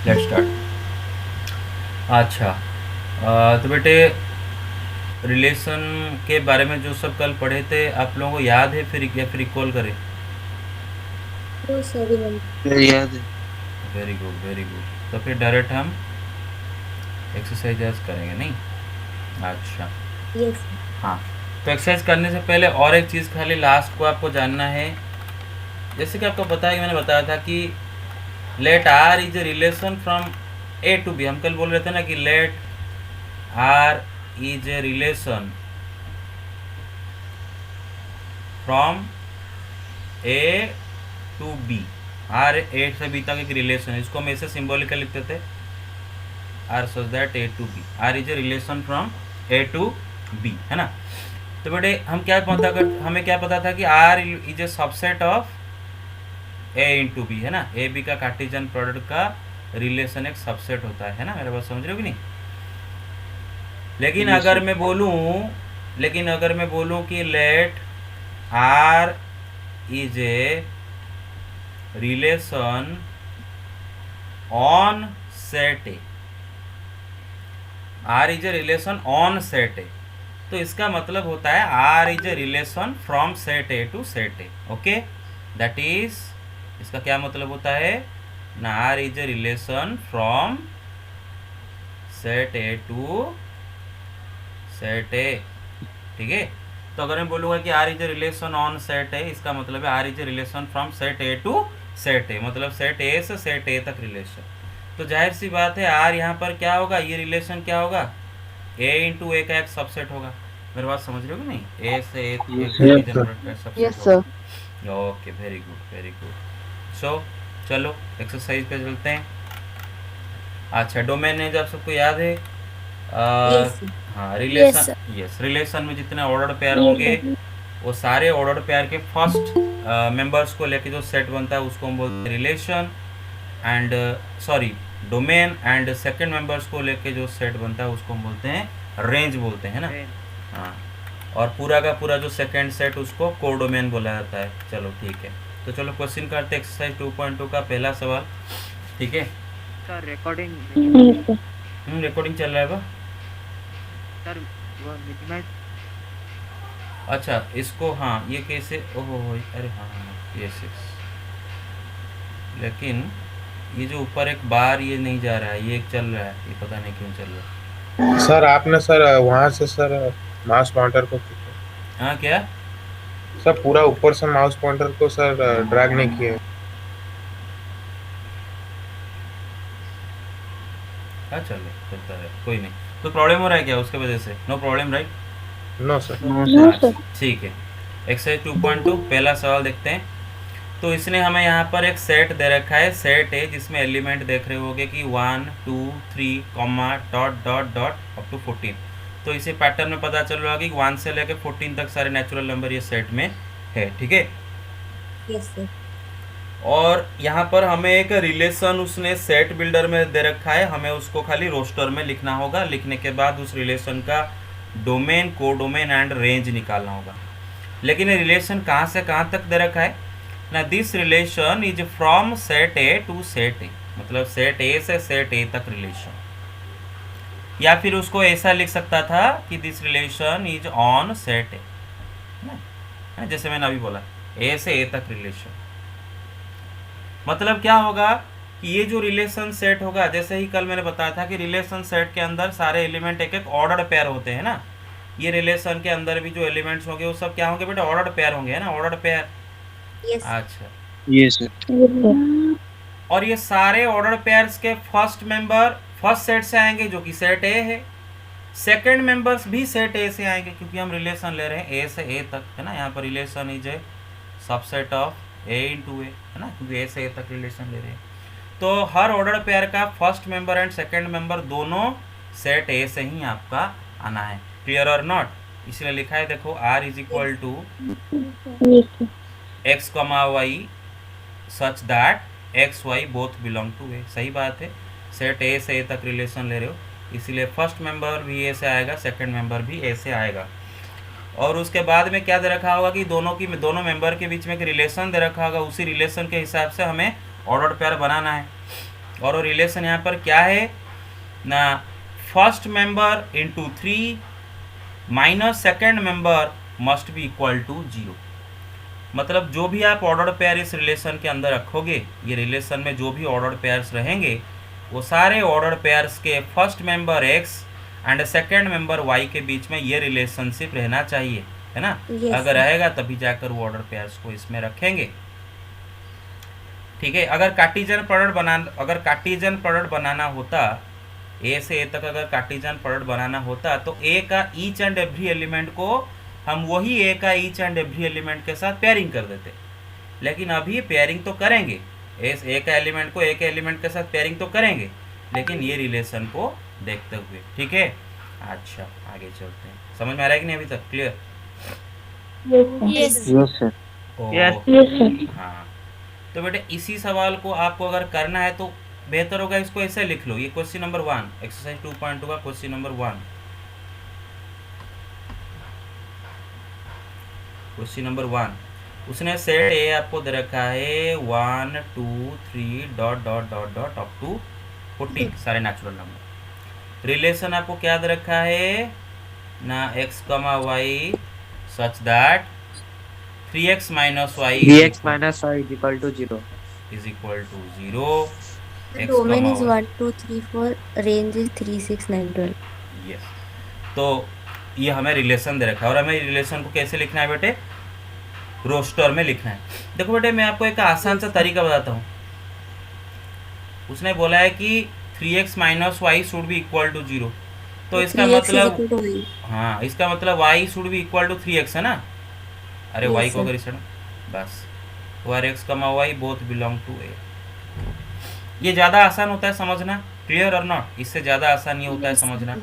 Let's start. अच्छा, तो बेटे रिलेशन के बारे में जो सब कल पढ़े थे आप लोगों को याद है फिर या फिर रिकॉल करें? वो सर याद। याद है। Very good very good. तो फिर डायरेक्ट हम एक्सरसाइज करेंगे नहीं? अच्छा, यस। हाँ। तो एक्सरसाइज करने से पहले और एक चीज़ खाली लास्ट को आपको जानना है। जैसे कि आपको पता है कि मैंने बताया था कि let R is a relation from A to B. हम कल बोल रहे थे ना कि let R is a relation from A to B. R A से बी तक एक रिलेशन है, इसको हम ऐसे सिंबॉलिकल लिखते थे, R such that A to B. R is a relation from A to B, है ना? तो बेटे हम क्या पता कर, हमें क्या पता था कि R is a subset of A into B, है ना? ए बी का कार्टेशियन प्रोडक्ट का रिलेशन एक सबसेट होता है ना? मेरे बात समझ रहे हो कि नहीं? लेकिन यस अगर सर। मैं बोलूँ कि let R is a relation on set A, R is a relation on set A, तो इसका मतलब होता है R is a relation from set A to set A. Okay, that is, इसका क्या मतलब होता है ना? R is a relation from set A to set A, ठीक है? तो अगर मैं बोलूँगा कि R is a relation on set A, इसका मतलब है R is a relation from set A to set A, मतलब सेट ए से सेट ए तक रिलेशन। तो जाहिर सी बात है आर यहाँ पर क्या होगा, ये रिलेशन क्या होगा, ए इंटू ए का एक सबसेट होगा। मेरी बात समझ रहे हो कि नहीं? ए से A yes cartesian sir. Product का सबसेट यस सर। होगा। Okay, very good very good. So चलो एक्सरसाइज पे चलते हैं। अच्छा, डोमेन नेम आप सबको याद है? Yes sir. हाँ, yes relation, sir. Yes, relation में जितने ऑर्डर पेयर होंगे वो सारे ऑर्डर पेयर के फर्स्ट मेंबर्स को लेके जो सेट बनता है उसको हम बोलते हैं relation. And sorry, domain and second members को लेके जो सेट बनता है उसको हम बोलते हैं रेंज बोलते हैं ना? हाँ, और पूरा का पूरा जो सेकंड सेट उसको कोडोमेन बोला जाता है। चलो ठीक है, तो चलो क्वेश्चन करते हैं एक्सरसाइज 2.2 का पहला सवाल। ठीक है? सर रिकॉर्डिंग रिकॉर्डिंग चल रहा है बा? सर वो मिनिमाइज। अच्छा, इसको हाँ ये कैसे, ओहो हो, अरे हाँ हाँ, यस यस, लेकिन ये जो ऊपर एक बार ये नहीं जा रहा है, ये एक चल रहा है, ये पता नहीं क्यों चल रहा है। सर आपने सर वहां से सर माउस पॉइंटर को खींचा। हाँ क्या? सर पूरा ऊपर से माउस पॉइंटर को सर ड्रैग नहीं किया है। हाँ चलो, चलता है, कोई नहीं। तो प्रॉब्लम हो रहा है क्या उसके वजह से? No problem right? No sir. No sir. ठीक है, एक्सरसाइज 2.2 पहला सवाल देखते हैं। तो इसने हमें यहाँ पर एक सेट दे रखा है, सेट है जिसमें एलिमेंट देख रहे होगे कि 1 2 3 comma dot dot dot up to 14। तो इसी पैटर्न में पता चल रहा है कि 1 से लेकर 14 तक सारे नेचुरल नंबर ये सेट में है। ठीक है? Yes sir. और यहाँ पर हमें एक रिलेशन उसने सेट बिल्डर में दे रखा है, हमें उसको खाली रोस्टर में लिखना होगा। लिखने के बाद उस रिलेशन का डोमेन, कोडोमेन एंड रेंज निकालना होगा। लेकिन ये रिलेशन कहाँ से कहाँ तक दे रखा है ना? This relation is from set A to set A, मतलब सेट ए से सेट ए तक रिलेशन। या फिर उसको ऐसा लिख सकता था कि this relation is on set ए, जैसे मैंने अभी बोला, ए से ए तक रिलेशन। मतलब क्या होगा कि ये जो रिलेशन सेट होगा, जैसे ही कल मैंने बताया था कि रिलेशन सेट के अंदर सारे एलिमेंट एक एक ऑर्डर पेयर होते हैं ना? ये रिलेशन के अंदर भी जो एलिमेंट्स होंगे वो सब क्या होंगे बेटा? ऑर्डर पेयर होंगे, है ना? Order pair. यस। अच्छा, यस सर। और ये सारे ऑर्डर पेयर्स के फर्स्ट मेंबर फर्स्ट सेट से आएंगे जो कि सेट ए है। सेकंड मेंबर्स भी सेट ए से आएंगे क्योंकि हम रिलेशन ले रहे हैं ए से ए तक, है ना? यहाँ पर relation is a subset of A into A, है ना? क्योंकि ए से ए तक रिलेशन ले रहे हैं। तो हर ऑर्डर पेयर का first member and second member दोनों सेट ए से ही आपका आना है। क्लियर और नॉट? इसलिए लिखा है, देखो, R is equal to x comma y such that x y both belong to A. सही बात है, सेट ए से ए तक रिलेशन ले रहे हो, इसीलिए फर्स्ट मेंबर भी ए से आएगा, सेकंड मेंबर भी ए से आएगा। और उसके बाद में क्या दे रखा होगा कि दोनों मेंबर के बीच में एक रिलेशन दे रखा होगा, उसी रिलेशन के हिसाब से हमें ऑर्डर पेयर बनाना है। और वो रिलेशन यहाँ पर क्या है ना, first member into 3 minus second member must be equal to 0। मतलब जो भी आप ऑर्डर पेयर इस रिलेशन के अंदर रखोगे, ये रिलेशन में जो भी ऑर्डर पेयर्स रहेंगे वो सारे ऑर्डर पेयर्स के first member x and second member y के बीच में ये रिलेशनशिप रहना चाहिए, है ना। Yes, अगर sir. रहेगा तभी जाकर वो ऑर्डर पेयर्स को इसमें रखेंगे, ठीक है। अगर कार्टेशियन प्रोडक्ट बनाना होता, ए से ए तक अगर कार्टेशियन प्रोडक्ट बनाना होता तो ए का ईच एंड एवरी एलिमेंट को हम वही ए का ईच एंड एवरी एलिमेंट के साथ पेयरिंग कर देते, लेकिन अभी पेयरिंग तो करेंगे, ए का एलिमेंट को ए के एलिमेंट के साथ पेयरिंग तो करेंगे, लेकिन ये रिलेशन को देखते हुए, ठीक है। अच्छा आगे चलते हैं, समझ में आ रहा है कि नहीं अभी तक, clear? Yes. Yes sir. Yes. हाँ, तो बेटे इसी सवाल को आपको अगर करना है तो बेहतर होगा इसको ऐसे लिख लो। ये क्वेश्चन नंबर 1 एक्सरसाइज 2.2 का क्वेश्चन नंबर 1। क्वेश्चन नंबर 1 उसने सेट ए आपको दे रखा है 1 2 3 dot dot dot dot up to 14 सारे नेचुरल नंबर। रिलेशन आपको क्या दे रखा है ना, x, y such that 3x minus y 3x minus y is equal to 0. Is equal to 0। The domain is 1, 2, 3, 4. Range is 3, 6, 9, 12. Yes, तो ये हमें रिलेशन दे रखा है और हमें रिलेशन को कैसे लिखना है बेटे, रोस्टर में लिखना है। देखो बेटे मैं आपको एक आसान सा तरीका बताता हूँ। उसने बोला है कि 3x minus y should be equal to 0, तो इसका 3x is मतलब equal to y. हाँ, इसका मतलब y should be equal to 3x है ना। अरे Yes, y को sir. अगर इसे बस where x, y both belong to a। ये ज़्यादा आसान होता है समझना, क्लियर और नॉट? इससे ज़्यादा आसान ये होता है समझना।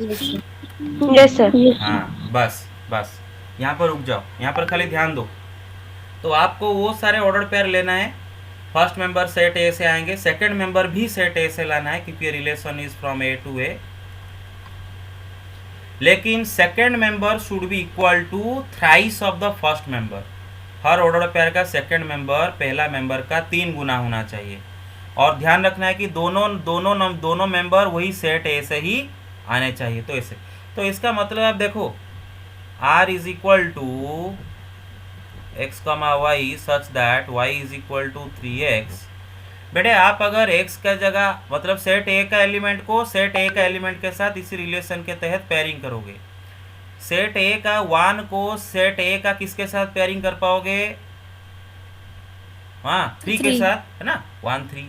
Yes, sir. हाँ बस यहाँ पर रुक जाओ, यहाँ पर खाली ध्यान दो। तो आपको वो सारे ऑर्डर पेयर लेना है, फर्स्ट मेंबर सेट ए से आएंगे, सेकंड मेंबर भी सेट ए से लाना है क्योंकि relation is from A to A, लेकिन second member should be equal to thrice of the first member. हर ऑर्डर पेयर का सेकंड मेंबर पहला मेंबर का 3 गुना होना चाहिए, और ध्यान रखना है कि दोनों मेंबर वही सेट ए से ही आने चाहिए। तो ऐसे, तो इसका मतलब आप देखो r is equal to x, y such that y is equal to 3x। बेटे आप अगर x का जगह मतलब सेट a का एलिमेंट को सेट a का एलिमेंट के साथ इसी रिलेशन के तहत पेयरिंग करोगे, सेट a का 1 को सेट a का किसके साथ पेयरिंग कर पाओगे, हाँ 3 के 3. साथ, है ना, 1 3।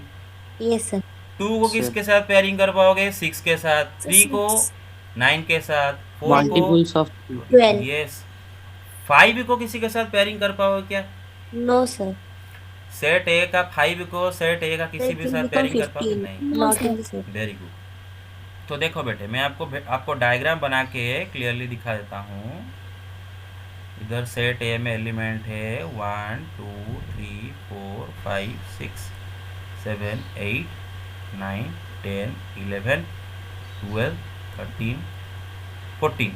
Yes, sir. 2 को किसके साथ पेयरिंग कर पाओगे, 6 के साथ। 3 को 9 के साथ। 4 को Multiples of 12. यस। 5 को किसी के साथ पेयरिंग कर पाओगे क्या? No, sir. सेट ए का 5 को सेट ए का किसी भी It will साथ become पेयरिंग कर पाओगे? 15. नहीं। Not in the set. Very good. तो देखो बेटे मैं आपको डायग्राम बना के क्लियरली दिखा देता हूँ। इधर सेट ए में एलिमेंट है 1 2 3 4 5 6 7 8 9 10 11 12 13 14,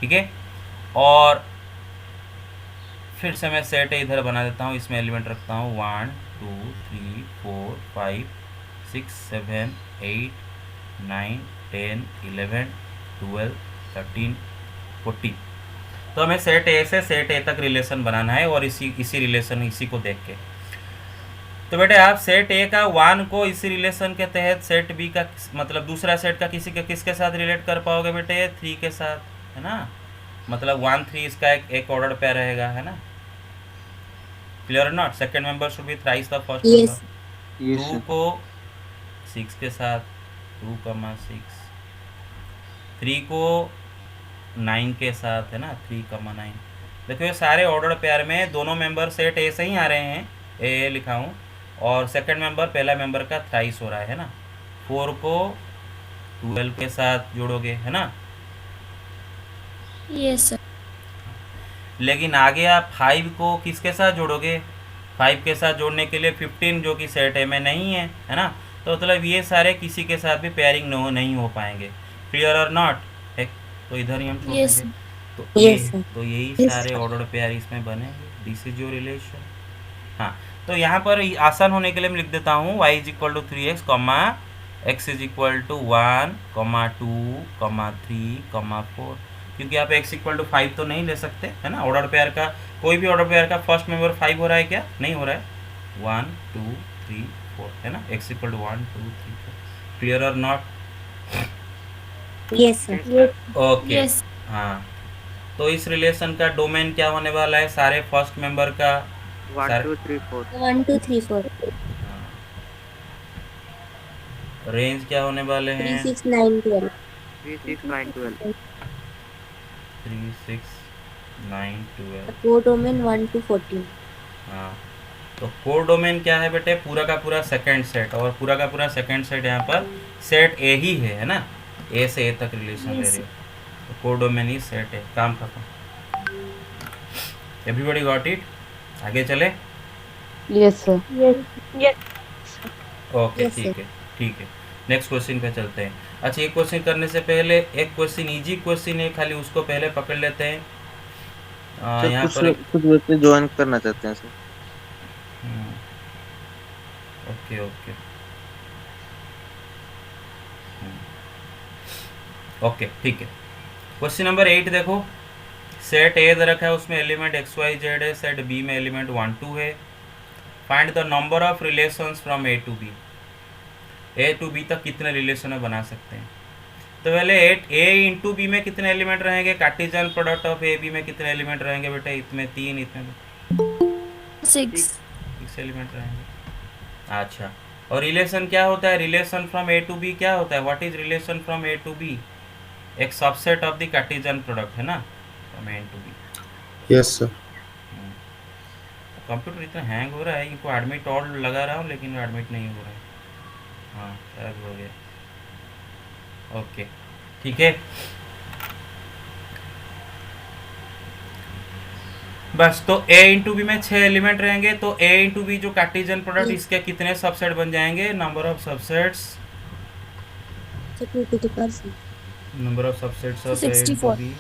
ठीक है। और फिर से मैं सेट ए इधर बना देता हूँ, इसमें एलिमेंट रखता हूँ 1 2 3 4 5 6 7 8 9 10 11 12 13 14। तो हमें सेट ए से सेट ए तक रिलेशन बनाना है और इसी रिलेशन इसी को देख के। तो बेटे आप सेट ए का 1 को इसी रिलेशन के तहत सेट बी का मतलब दूसरा सेट का किसके साथ रिलेट कर पाओगे बेटे, 3 के साथ, है ना। मतलब 1 3 इसका एक ऑर्डर पेयर रहेगा, है ना। क्लियर और not? Second member should B thrice the first Yes. Member. yes 2 sir. को 6 के साथ 2, 6। 3 को 9 के साथ, है ना, 3, 9। देखो ये सारे ऑर्डर पेयर में दोनों मेंबर सेट ए से ही आ रहे हैं, ए लिखा हूँ, और सेकंड मेंबर पहला मेंबर का थ्राइस हो रहा है ना। 4 को 12 के साथ जोड़ोगे, है ना। Yes, sir. लेकिन आगे आप 5 को किसके साथ जोड़ोगे, 5 के साथ जोड़ने के लिए 15 जो कि सेट ए में नहीं है ना। तो मतलब ये सारे किसी के साथ भी पेयरिंग नहीं हो पाएंगे। क्लियर और नॉट? तो इधर ही हम छोड़ Yes, देंगे। तो Yes, sir. तो यही Yes, सारे sir. ऑर्डर पेयर इसमें बनेंगे। This is your relation. हाँ, तो यहाँ पर आसान होने के लिए मैं लिख देता हूँ y is equal to 3x, x is equal to 1, 2, 3, 4, क्योंकि आप x इक्वल टू 5 तो नहीं ले सकते है ना। ऑर्डर पेयर का कोई भी ऑर्डर पेयर का फर्स्ट मेंबर 5 हो रहा है क्या? नहीं हो रहा है। 1, 2, 3, 4 है ना। x equal to 1, 2, 3, 4। क्लियर और not? Yes, sir. Okay. Yes. हाँ, तो इस रिलेशन का डोमेन क्या होने वाला है? सारे फर्स्ट मेंबर का 1, सारे 2, 3, 4. 1, 2, 3, 4. रेंज क्या होने वाले 3, हैं? 6, 9, 12. 3, 6, 9, 12. 3, 6, 9, 12। The codomain 1 to 14. हाँ, तो कोर डोमेन क्या है बेटे? पूरा का पूरा सेकंड सेट, और पूरा का पूरा सेकंड सेट यहाँ पर सेट ए ही है ना। ए से ए तक रिलेशन ले रही हो, तो कोर डोमेन ही सेट है। काम खत्म। Everybody got it? आगे चले? Yes, sir. ओके, Yes, ठीक है, ठीक है। नेक्स्ट क्वेश्चन पे चलते हैं। अच्छा, ये क्वेश्चन करने से पहले एक क्वेश्चन, इजी क्वेश्चन है, खाली उसको पहले पकड़ लेते हैं। सर यहाँ कुछ पर कुछ बच्चे ज्वाइन करना चाहते हैं सर। ओके ओके ओके, ठीक है। क्वेश्चन नंबर 8 देखो। सेट ए दे रखा है, उसमें एलिमेंट एक्स वाई जेड है। सेट बी में एलिमेंट 1, 2 है। Find the number of relations from A to B. A to B तक कितने रिलेशन बना सकते हैं? तो पहले ए इंटू बी में कितने एलिमेंट रहेंगे? Cartesian product of A B में कितने एलिमेंट रहेंगे बेटा? इसमें 3, इसमें 6. 6 एलिमेंट रहेंगे। अच्छा, और रिलेशन क्या होता है? Relation from A to B क्या होता है? What is relation from A to B? एक subset of the Cartesian product है ना, from A to B. Yes sir. Computer इतना हैंग हो रहा है, इनको एडमिट ऑल लगा रहा हूँ लेकिन एडमिट नहीं हो रहा है। हाँ, शायद हो गया। ओके, ठीक है। बस, तो a इंटू बी में 6 एलिमेंट रहेंगे। तो a इंटू बी जो कार्टेशियन प्रोडक्ट, इसके कितने सबसेट बन जाएंगे? Number of subsets, So 2 to the power 6. Number of subsets of a into 64. B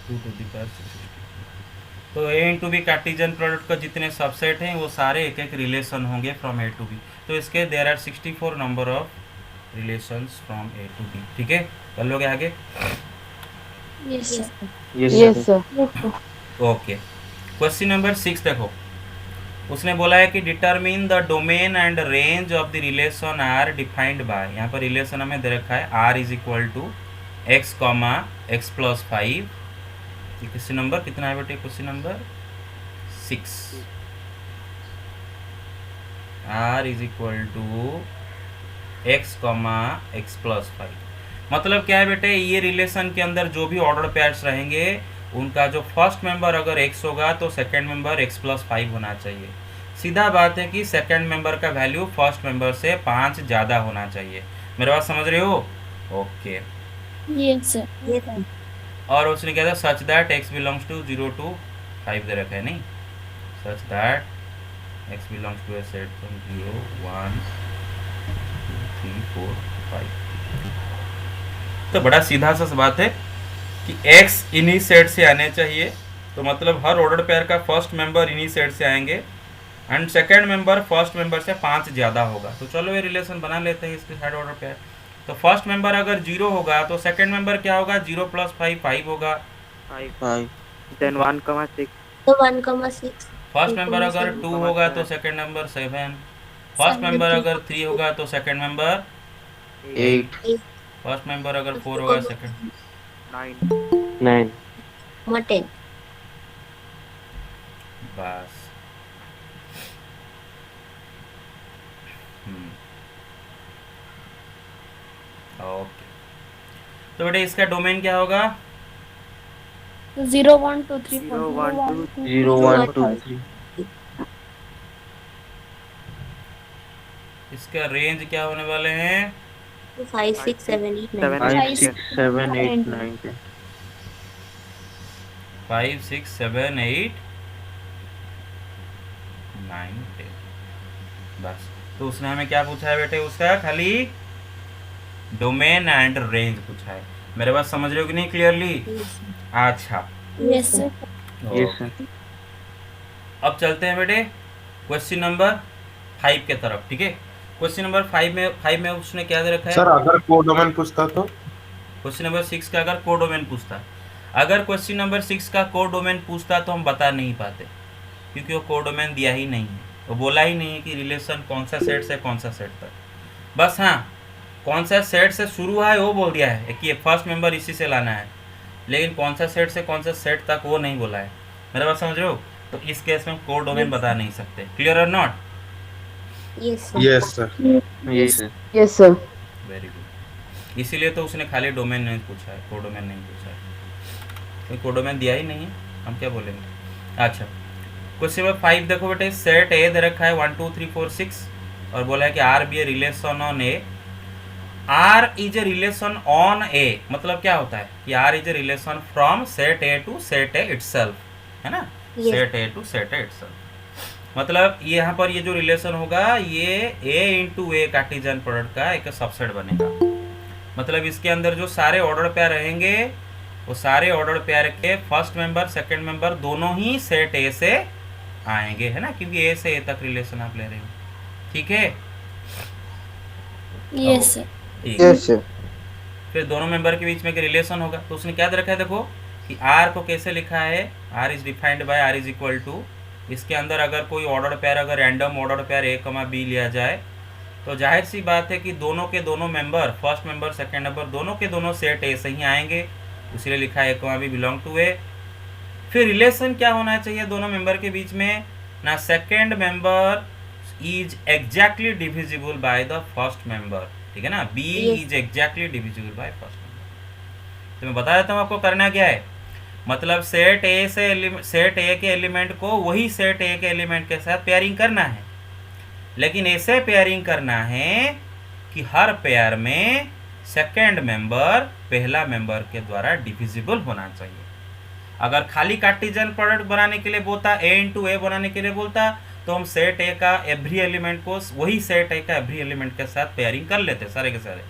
2 to the power 60। तो a into B Cartesian product का जितने सबसेट हैं वो सारे एक एक रिलेशन होंगे फ्रॉम ए टू बी। तो इसके there are 64 number of relations from A to B. ठीक है, कर लोगे आगे? Yes, sir. Yes, sir. Okay. Question number 6 देखो। उसने बोला है कि determine the domain and range of the relation R defined by. यहाँ पर रिलेशन हमें दे रखा है R is equal to x comma x plus 5। Question number कितना है बेटे? Question number 6। R is equal to x comma x plus 5। मतलब क्या है बेटे? ये रिलेशन के अंदर जो भी ऑर्डर पेयर्स रहेंगे उनका जो फर्स्ट मेंबर अगर x होगा तो सेकंड मेंबर x प्लस 5 होना चाहिए। सीधा बात है कि सेकंड मेंबर का वैल्यू फर्स्ट मेंबर से 5 ज़्यादा होना चाहिए। मेरे बात समझ रहे हो? Okay. Yes, sir. Yes, sir. और उसने क्या था? Such that x belongs to 0 to 5 दे रखा है, नहीं? Such that x belongs to a set from 0, 1, 2, 3, 4, 5। तो बड़ा सीधा सा बात है कि x इन्हीं सेट से आने चाहिए। तो मतलब हर ऑर्डर पेयर का फर्स्ट मेंबर इन्हीं सेट से आएंगे and second member first member से 5 ज़्यादा होगा। तो चलो ये रिलेशन बना लेते हैं इसके साइड ऑर्डर पेयर। तो फर्स्ट मेंबर अगर 0 होगा तो सेकंड मेंबर क्या होगा? 0 प्लस 5, 5 होगा। 5. Then 1, 6. So 1, 6. फर्स्ट मेंबर अगर 2 होगा तो सेकंड मेंबर 7। फर्स्ट मेंबर अगर 3 होगा तो सेकंड मेंबर 8, फर्स्ट मेंबर अगर 4 होगा सेकंड 9. 9. 10. बस। ओके, तो बेटे इसका डोमेन क्या होगा? 0, 1, 2, 3, 0, 4. 1, 2, 0, 1, 2, 3. इसका रेंज क्या होने वाले हैं? 5, 6, 7, 8, 9. 7, 5, 6, 7, 8, 9, 10. 5, 6, 7, 8, 9, 10। बस, तो उसने हमें क्या पूछा है बेटे? उसका खाली डोमेन एंड रेंज पूछा है। मेरे बात समझ रहे हो कि नहीं क्लियरली? अच्छा, Yes, sir. Yes, sir. अब चलते हैं बेटे क्वेश्चन नंबर 5 के तरफ। ठीक है, क्वेश्चन नंबर 5 में उसने क्या दे रखा है? सर अगर कोडोमेन पूछता तो क्वेश्चन नंबर 6 का अगर कोडोमेन पूछता, अगर क्वेश्चन नंबर 6 का कोडोमेन पूछता तो हम बता नहीं पाते, क्योंकि वो कोडोमेन दिया ही नहीं है, वो बोला ही नहीं है कि रिलेशन कौन सा सेट से कौन सा सेट तक। बस हाँ, कौन सा सेट से शुरू है वो बोल दिया है कि ये फर्स्ट मेंबर इसी से लाना है, लेकिन कौन सा सेट से कौन सा सेट तक वो नहीं बोला है। मेरा बात समझ रहे हो? तो इस केस में कोडोमेन बता नहीं सकते। क्लियर और not? Yes, sir. Yes sir. Yes, sir. Yes, sir. Very good. इसीलिए तो उसने खाली डोमेन नहीं पूछा है, कोडोमेन नहीं पूछा है, क्योंकि कोडोमेन दिया ही नहीं है, हम क्या बोलेंगे। अच्छा, क्वेश्चन नंबर 5 देखो बेटे, सेट ए दे रखा है 1 2 3 4 6 और बोला है कि R be a relation on A. R is a relation on A मतलब क्या होता है कि R is a relation from set A to set A itself, है ना? Yes. Set A to set A itself, मतलब यहाँ पर ये जो रिलेशन होगा ये A into A cartesian product का एक सबसेट बनेगा। मतलब इसके अंदर जो सारे ऑर्डर पेयर रहेंगे वो सारे ऑर्डर पेयर के फर्स्ट मेंबर सेकंड मेंबर दोनों ही सेट ए से आएंगे, है ना? क्योंकि ए से ए तक रिलेशन आप ले रहे हो, ठीक है? Yes, sir. ठीक है। Yes, sir. फिर दोनों मेंबर के बीच में एक रिलेशन होगा, तो उसने क्या दे रखा है देखो कि आर को कैसे लिखा है, R is defined by R is equal to, इसके अंदर अगर कोई ऑर्डर पेयर, अगर random order pair A comma B लिया जाए तो जाहिर सी बात है कि दोनों के दोनों member, first member second member, दोनों के दोनों सेट ए से ही आएंगे, इसलिए लिखा है ए कमा बी बिलोंग टू ए। फिर रिलेशन क्या होना चाहिए दोनों मेंबर के बीच में ना, second member is exactly divisible by the first member, ठीक है ना? B Yes. Is exactly divisible by first member. तो मैं बता देता हूँ आपको करना क्या है। मतलब सेट ए से सेट ए के एलिमेंट को वही सेट ए के एलिमेंट के साथ पेयरिंग करना है, लेकिन ऐसे पेयरिंग करना है कि हर पेयर में सेकंड मेंबर पहला मेंबर के द्वारा डिविजिबल होना चाहिए। अगर खाली कार्टेशियन प्रोडक्ट बनाने के लिए बोलता, ए इंटू ए बनाने के लिए बोलता, तो हम सेट ए का एवरी एलिमेंट को वही सेट ए का एवरी एलिमेंट के साथ पेयरिंग कर लेते सारे के सारे,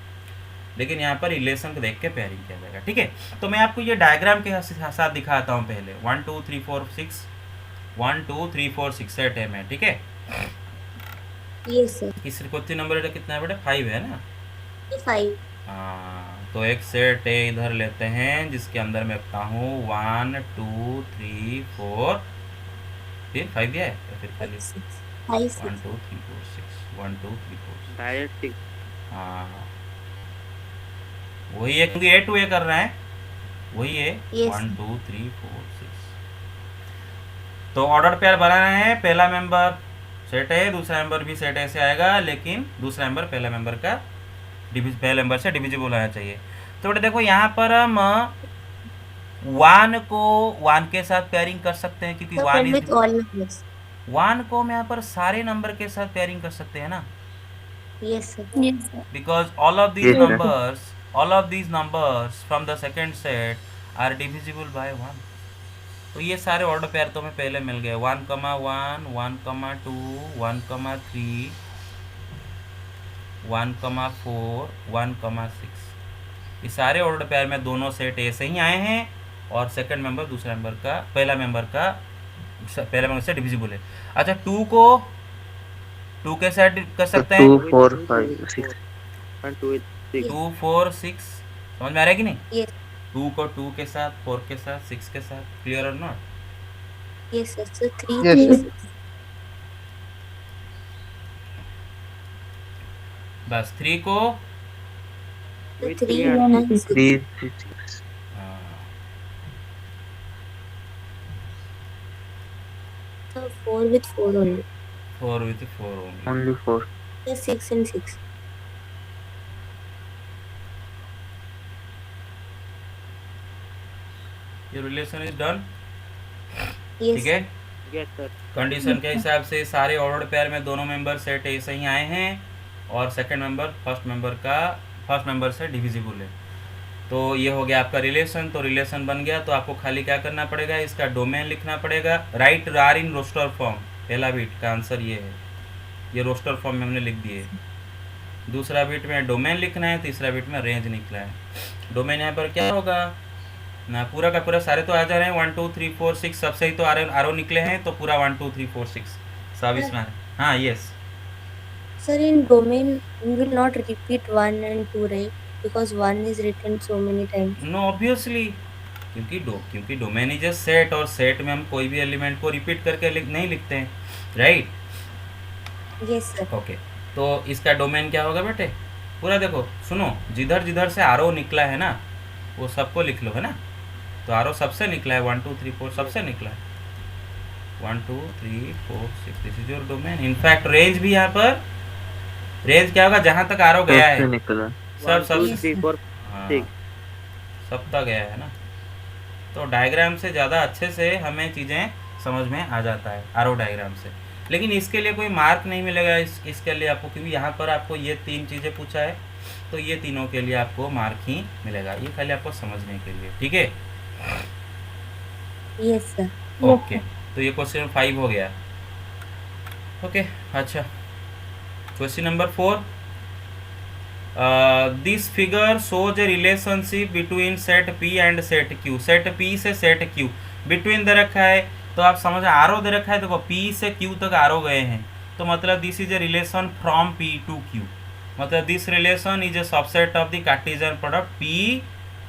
लेकिन यहाँ पर रिलेशन को देख के पेयरिंग किया जाएगा, ठीक है? तो मैं आपको ये डायग्राम के साथ दिखाता हूँ पहले। 1 2 3 4 6 1 2 3 4 6 सेट है में, ठीक है? Yes, sir. इस क्वेश्चन नंबर कितना है बेटा? 5 है ना? 5. हाँ, तो एक सेट ए इधर लेते हैं जिसके अंदर मैं रखता हूँ 1 2 3 4 फिर 5 दिया है या फिर खाली 5 1 6. 2 3 4 6 1 2 3 4 डायरेक्ट 6. हाँ वही है, क्योंकि ए टू ए कर रहे हैं, वही है। Yes. 1 2 3 4 6। तो ऑर्डर पेयर बनाना है, पहला मेंबर सेट है, दूसरा मेंबर भी सेट ए से आएगा, लेकिन दूसरा मेंबर पहला मेंबर का पहले मेंबर से डिविजिबल होना चाहिए। तो बेटा देखो यहाँ पर हम 1 को 1 के साथ पेयरिंग कर सकते हैं, क्योंकि So 1 paired with is all numbers. 1 को हम यहाँ पर सारे नंबर के साथ पेयरिंग कर सकते हैं ना, Yes, sir. Yes, sir. because all of these numbers from the second set are divisible by 1। तो ये सारे ऑर्डर पेयर तो हमें पहले मिल गए, 1 1 1 2 1 3 1 4 1 6। ये सारे ऑर्डर पेयर में दोनों सेट ए से ही आए हैं और सेकंड मेंबर दूसरा मेंबर का पहला मेंबर से डिविजिबल है। अच्छा 2 को 2 के साथ कर सकते हैं, 2 4 5 6 1 2 6. 2 4 6, समझ में आ रहा है कि नहीं? Yes. 2 को 2 के साथ, 4 के साथ, 6 के साथ। क्लियर और not? Yes, sir. So 3 Yes, 3 sir. 6. बस 3 को So With 3 three are 9 6. 3 6 So 4 with 4 only. 4 with 4 only। only 4 So 6 and 6. ये रिलेशन इज डन, Yes. ठीक है? Yes, sir. कंडीशन के हिसाब से सारे ऑर्डर पेयर में दोनों मेंबर सेट ए से ही आए हैं और सेकंड मेंबर फर्स्ट मेंबर से डिविजिबल है। तो ये हो गया आपका रिलेशन। तो रिलेशन बन गया, तो आपको खाली क्या करना पड़ेगा, इसका डोमेन लिखना पड़ेगा। Write R in roster form, पहला बिट का आंसर ये है, ये रोस्टर फॉर्म में हमने लिख दिए। दूसरा बिट में डोमेन लिखना है, तीसरा बिट में रेंज निकला है। डोमेन यहाँ पर क्या होगा ना, पूरा का पूरा सारे तो आ जा रहे हैं 1 2 3 4 6 सबसे ही तो आर निकले हैं, तो पूरा 1 2 3 4 6 सब इसमें। हाँ yes Sir, in domain, we will not repeat 1 and 2, right? Because 1 is written so many times. No obviously, क्योंकि डोमेन इज अ सेट, और सेट में हम कोई भी एलिमेंट को रिपीट करके नहीं लिखते हैं, राइट? Yes, sir. ओके, तो इसका डोमेन क्या होगा बेटे? पूरा देखो, सुनो, जिधर जिधर से आरो निकला है ना, वो सबको लिख लो, है ना? तो आरो सबसे निकला है, 1 2 3 4 सबसे निकला है, 1 2 3 4 6, this is your domain. In fact range भी यहाँ पर, रेंज क्या होगा? जहाँ तक आरो गया सबसे है, निकला। सब 1 2 सब 3 4 हाँ, 6 सब तक गया है ना। तो डायग्राम से ज़्यादा अच्छे से हमें चीज़ें समझ में आ जाता है आरो डायग्राम से। लेकिन इसके लिए कोई मार्क नहीं मिलेगा इसके लिए आपको, क्योंकि यहाँ पर आपको ये 3 चीज़ें पूछा है, तो ये तीनों के लिए आपको मार्क ही मिलेगा, ये खाली आपको समझने के लिए, ठीक है? Yes, sir. ओके, तो ये क्वेश्चन 5 हो गया। ओके, अच्छा, question number 4, this figure shows A relationship between set P and set Q। Set P से सेट Q बिटवीन दे रखा है, तो आप समझ, आरो दे रखा है, देखो P से Q तक आरो गए हैं, तो मतलब this is a relation from P to Q, मतलब this relation is a subset of the Cartesian product P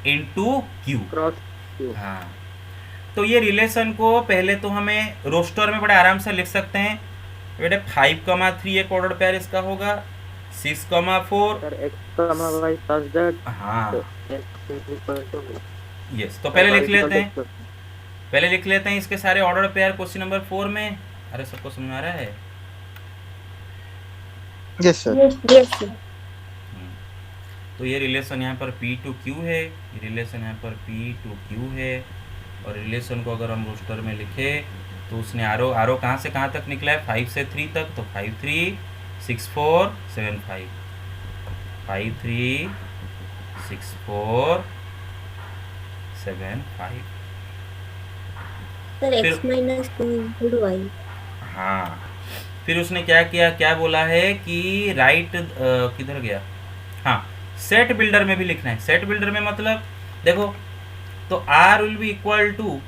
into Q। Cross Q। हाँ, तो ये रिलेशन को पहले तो हमें रोस्टर में बड़े आराम से लिख सकते हैं बेटे। 5,3 एक ऑर्डर पेयर इसका होगा, 6,4, sir x y such that हाँ x is equal to yes, तो पहले लिख लेते हैं, पहले लिख लेते हैं इसके सारे ऑर्डर पेयर क्वेश्चन नंबर 4 में। अरे सबको समझ में आ रहा है? Yes sir. Yes, sir. तो ये रिलेशन यहाँ पर P टू Q है, ये रिलेशन यहाँ पर P टू Q है, और रिलेशन को अगर हम रोस्टर में लिखे तो उसने आरो कहाँ से कहाँ तक निकला है? 5 से 3 तक, तो 5 3 6 4 7 5, 5 3 6 4 7 5। Sir, x फिर- minus 2 equal to y. हाँ, फिर उसने क्या किया, क्या बोला है कि राइट, किधर गया, हाँ, सेट बिल्डर में भी लिखना है। सेट बिल्डर में मतलब देखो, तो R will be equal to,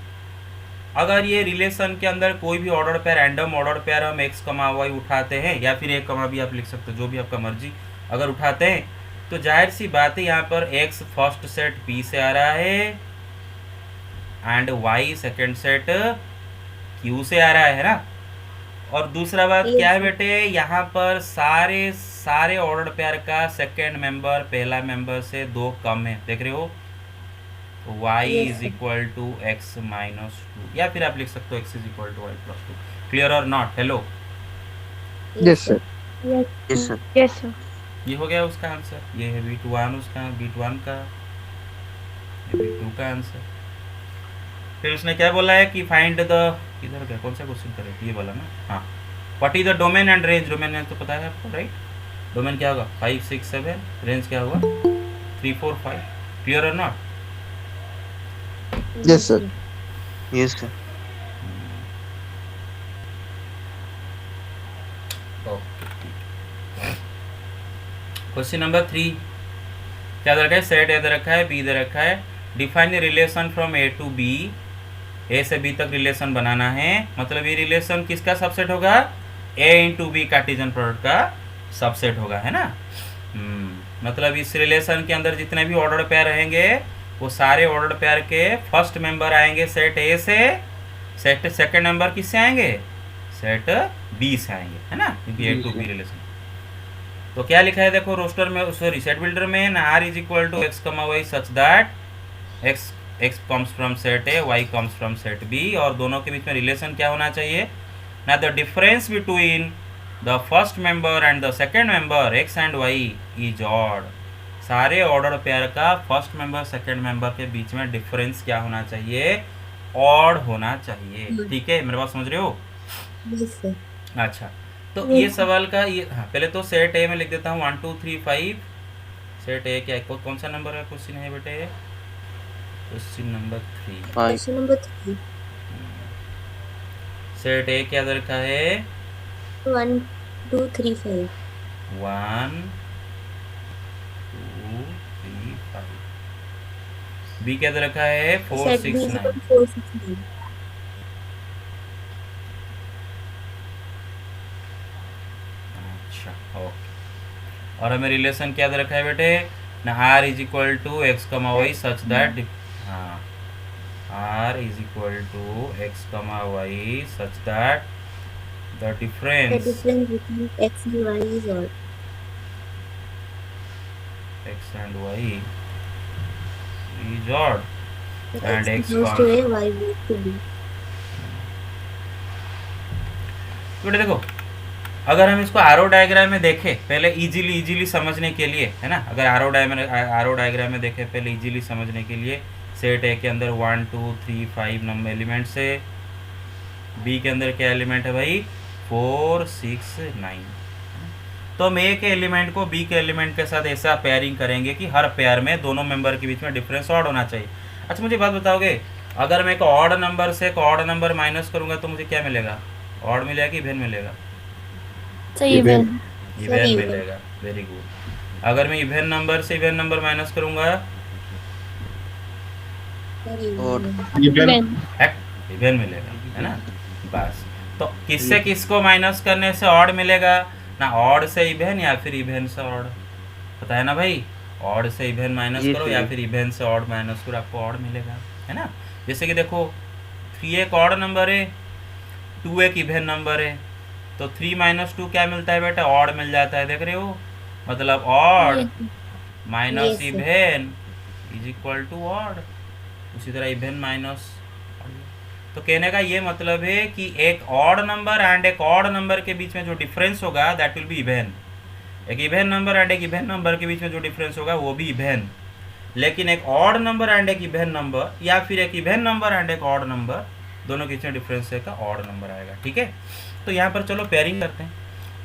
अगर ये रिलेशन के अंदर कोई भी order pair, random order pair हम x, y उठाते हैं, या फिर एक कमा भी आप लिख सकते हो, जो भी आपका मर्जी, अगर उठाते हैं, तो जाहिर सी बात है यहाँ पर x फर्स्ट सेट P से आ रहा है and y second set Q से आ रहा है ना। और दूसरा बात क्या है बेटे, यहाँ पर सारे ऑर्डर पेयर का सेकंड मेंबर पहला मेंबर से 2 कम है, देख रहे हो? y is equal to x minus 2, या फिर आप लिख सकते हो x is equal to y plus 2। Clear और not? Hello, yes sir. Yes sir. Yes, sir. ये हो गया उसका आंसर, ये है B1 उसका, B1 का, ये B2 का आंसर। फिर उसने क्या बोला है कि फाइंड द, किधर गया, कौन सा क्वेश्चन करे, ये बोला ना, हाँ, what is the domain and range. Domain तो पता है आपको, राइट? डोमेन क्या होगा? 5 6 7, रेंज क्या होगा? 3 4 5। क्लियर और not? Yes sir. Yes sir. Question number 3, क्या दे रखा है? सेट ए दे रखा है, बी दे रखा है, define the relation from A to B. A से बी तक रिलेशन बनाना है, मतलब ये रिलेशन किसका सबसेट होगा? ए इंटू बी कार्टेशियन प्रोडक्ट का सबसेट होगा, है ना। मतलब इस रिलेशन के अंदर जितने भी ऑर्डर पेयर रहेंगे, वो सारे ऑर्डर पेयर के फर्स्ट मेंबर आएंगे सेट ए से, सेट सेकंड मेंबर किससे आएंगे? सेट बी से आएंगे, है ना, क्योंकि ए टू बी रिलेशन। तो क्या लिखा है देखो रोस्टर में, सॉरी सेट बिल्डर में, ना R is equal to x comma y such that x comes from set A, y comes from set B, और दोनों के बीच में रिलेशन क्या होना चाहिए ना, the difference between the first member and the second member x and y is odd. सारे ऑर्डर पेयर का फर्स्ट मेंबर सेकेंड मेंबर के बीच में डिफरेंस क्या होना चाहिए? ऑड होना चाहिए। ठीक है, मेरे बात समझ रहे हो? Yes, sir. अच्छा, तो ये सवाल का ये, हाँ, पहले तो सेट ए में लिख देता हूँ 1 2 3 5। सेट ए क्या कौन सा नंबर का क्वेश्चन है बेटे? Question number 3। Question number 3. Set ए क्या दरका है? 1 2 3 5. 1 2 3 5। बी क्या दरका है? 4 Set 6 B is 9। equal to 4 6 9. अच्छा, ओके। और हमें रिलेशन क्या दे रखा है बेटे ना, R is equal to x comma y such that, हाँ R is equal to x comma y such that the The difference difference between x and y is odd. x and y is odd So and x x goes to a, y goes to b. बेटे देखो, अगर हम इसको आरो diagram में देखें पहले easily समझने के लिए, है ना, अगर आरो डायग्राम में देखें पहले इजीली समझने के लिए, सेट ए के अंदर 1 2 3 5 नंबर एलिमेंट्स है, बी के अंदर क्या एलिमेंट है भाई 4 6 9, तो हम ए के एलिमेंट को बी के एलिमेंट के साथ ऐसा पेयरिंग करेंगे कि हर पेयर में दोनों मेंबर के बीच में डिफरेंस ऑड होना चाहिए। अच्छा मुझे बात बताओगे, अगर मैं एक ऑड नंबर से एक ऑड नंबर माइनस करूंगा तो मुझे क्या मिलेगा, ऑड मिलेगा कि इवन मिलेगा, सही इवन। इवन Sorry, मिलेगा, वेरी गुड। अगर मैं इवन नंबर से इवन नंबर माइनस करूंगा Sorry, Odd. इवन इवन मिलेगा, है ना, बस। तो किससे किसको माइनस करने से ऑड मिलेगा ना, ऑड से इवन या फिर इवन से ऑड, पता है ना भाई, ऑड से इवन माइनस जी करो सर। या फिर इवन से ऑड माइनस करो, आपको ऑड मिलेगा, है ना। जैसे कि देखो 3 एक ऑड नंबर है, 2 एक इवन नंबर है, तो 3 - 2 क्या मिलता है बेटा, ऑड मिल जाता है, देख रहे हो, मतलब odd minus Yes, sir. Even is equal to odd, उसी तरह इवन माइनस। तो कहने का ये मतलब है कि एक ऑड नंबर एंड एक ऑड नंबर के बीच में जो डिफरेंस होगा दैट विल बी इवन, एक इवन नंबर एंड एक इवन नंबर के बीच में जो डिफरेंस होगा वो भी इवन, लेकिन एक ऑड नंबर एंड एक इवन नंबर या फिर एक इवन नंबर एंड एक ऑड नंबर दोनों के बीच में डिफरेंस का ऑड नंबर आएगा, ठीक है। तो यहाँ पर चलो पेयरिंग करते हैं।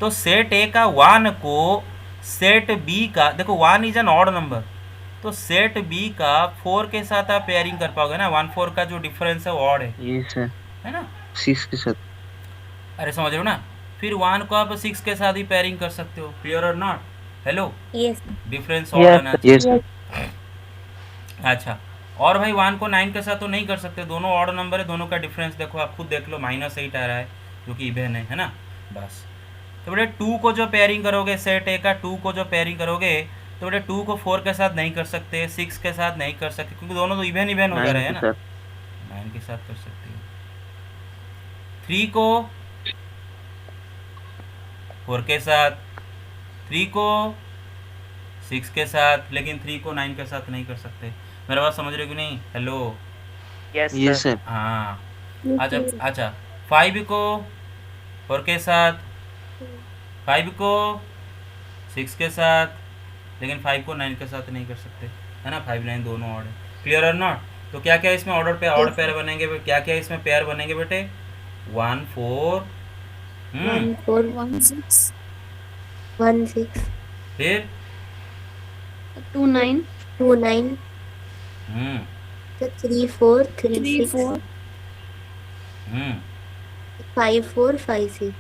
तो सेट ए का 1 को सेट बी का, देखो 1 इज एन ऑड नंबर, तो सेट बी का 4 के साथ आप पेयरिंग कर पाओगे ना, 1 4 का जो डिफरेंस है वो ऑड ये सर है ना, 6 के साथ। अरे समझ रहे हो ना, फिर 1 को आप 6 के साथ ही पेयरिंग कर सकते हो, क्लियर और not, hello, yes, difference odd Yes, आना चाहिए। ये सर। अच्छा, और भाई 1 को 9 के साथ तो नहीं कर सकते, दोनों ऑड नंबर है, दोनों का डिफरेंस देखो आप खुद देख लो, -8 आ रहा है जो कि इवन है ना, बस। तो बेटे 2 को जो पेयरिंग करोगे, सेट ए का 2 को जो पेयरिंग करोगे, तो बेटे 2 को 4 के साथ नहीं कर सकते, 6 के साथ नहीं कर सकते, क्योंकि दोनों तो इवन हो जा 9 रहे हैं के ना, साथ। 9 के साथ कर सकते हो। 3 को 4 के साथ, 3 को 6 के साथ, लेकिन 3 को 9 के साथ नहीं कर सकते। मेरा बात समझ रहे हो कि नहीं, हेलो, Yes, ये sir. सर। हाँ। yes, अच्छा yes. अच्छा 5 को 4 के साथ, 5 को 6 के साथ, लेकिन 5 को 9 के साथ नहीं कर सकते, है ना, 5 9 दोनों ऑड है, क्लियर और नॉट। तो क्या क्या इसमें ऑर्डर पे ऑड Yes, पेयर बनेंगे, क्या क्या इसमें पेयर बनेंगे बेटे, 1 4 1 4 1 6 1 6 फिर 2 9 2 9, हम्म तो 3 4 3 3 6 4 हम्म 5 4 5 6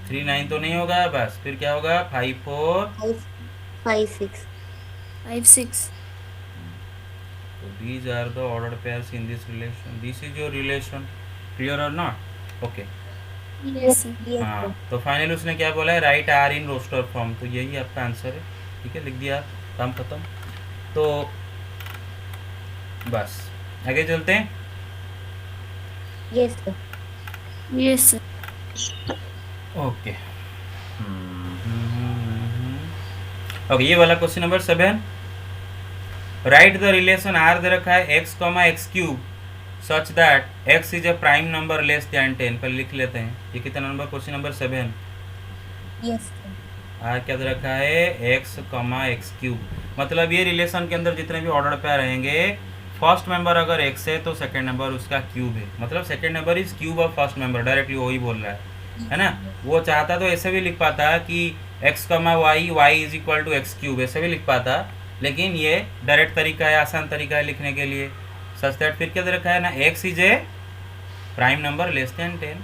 3 9 तो नहीं होगा, बस फिर क्या होगा 5 4, 5 6 5 6 so these are the ordered pairs in this relation, this is your relation, clear or not, okay। yes sir yes, हाँ, sir. तो फाइनल उसने क्या बोला है, write R in roster form, तो यही आपका आंसर है, ठीक है, लिख दिया, काम खत्म। तो बस आगे चलते हैं। yes, sir. yes sir okay okay, ये वाला question number 7, write the relation R दे रखा है x, x³ such that x is a prime number less than 10, पहले लिख लेते हैं, ये कितना number, question number 7, yes, sir. R क्या दे रखा है x, x³ मतलब ये रिलेशन के अंदर जितने भी ऑर्डर पे रहेंगे, फर्स्ट मेंबर अगर x है तो सेकंड नंबर उसका क्यूब है, मतलब second number is cube of first member, directly वही बोल रहा है ना। वो चाहता तो ऐसे भी लिख पाता कि x, y is equal to x³ ऐसे भी लिख पाता, लेकिन ये डायरेक्ट तरीका है, आसान तरीका है लिखने के लिए, सच दैट फिर क्या दे रखा है ना, x is a prime number less then 10।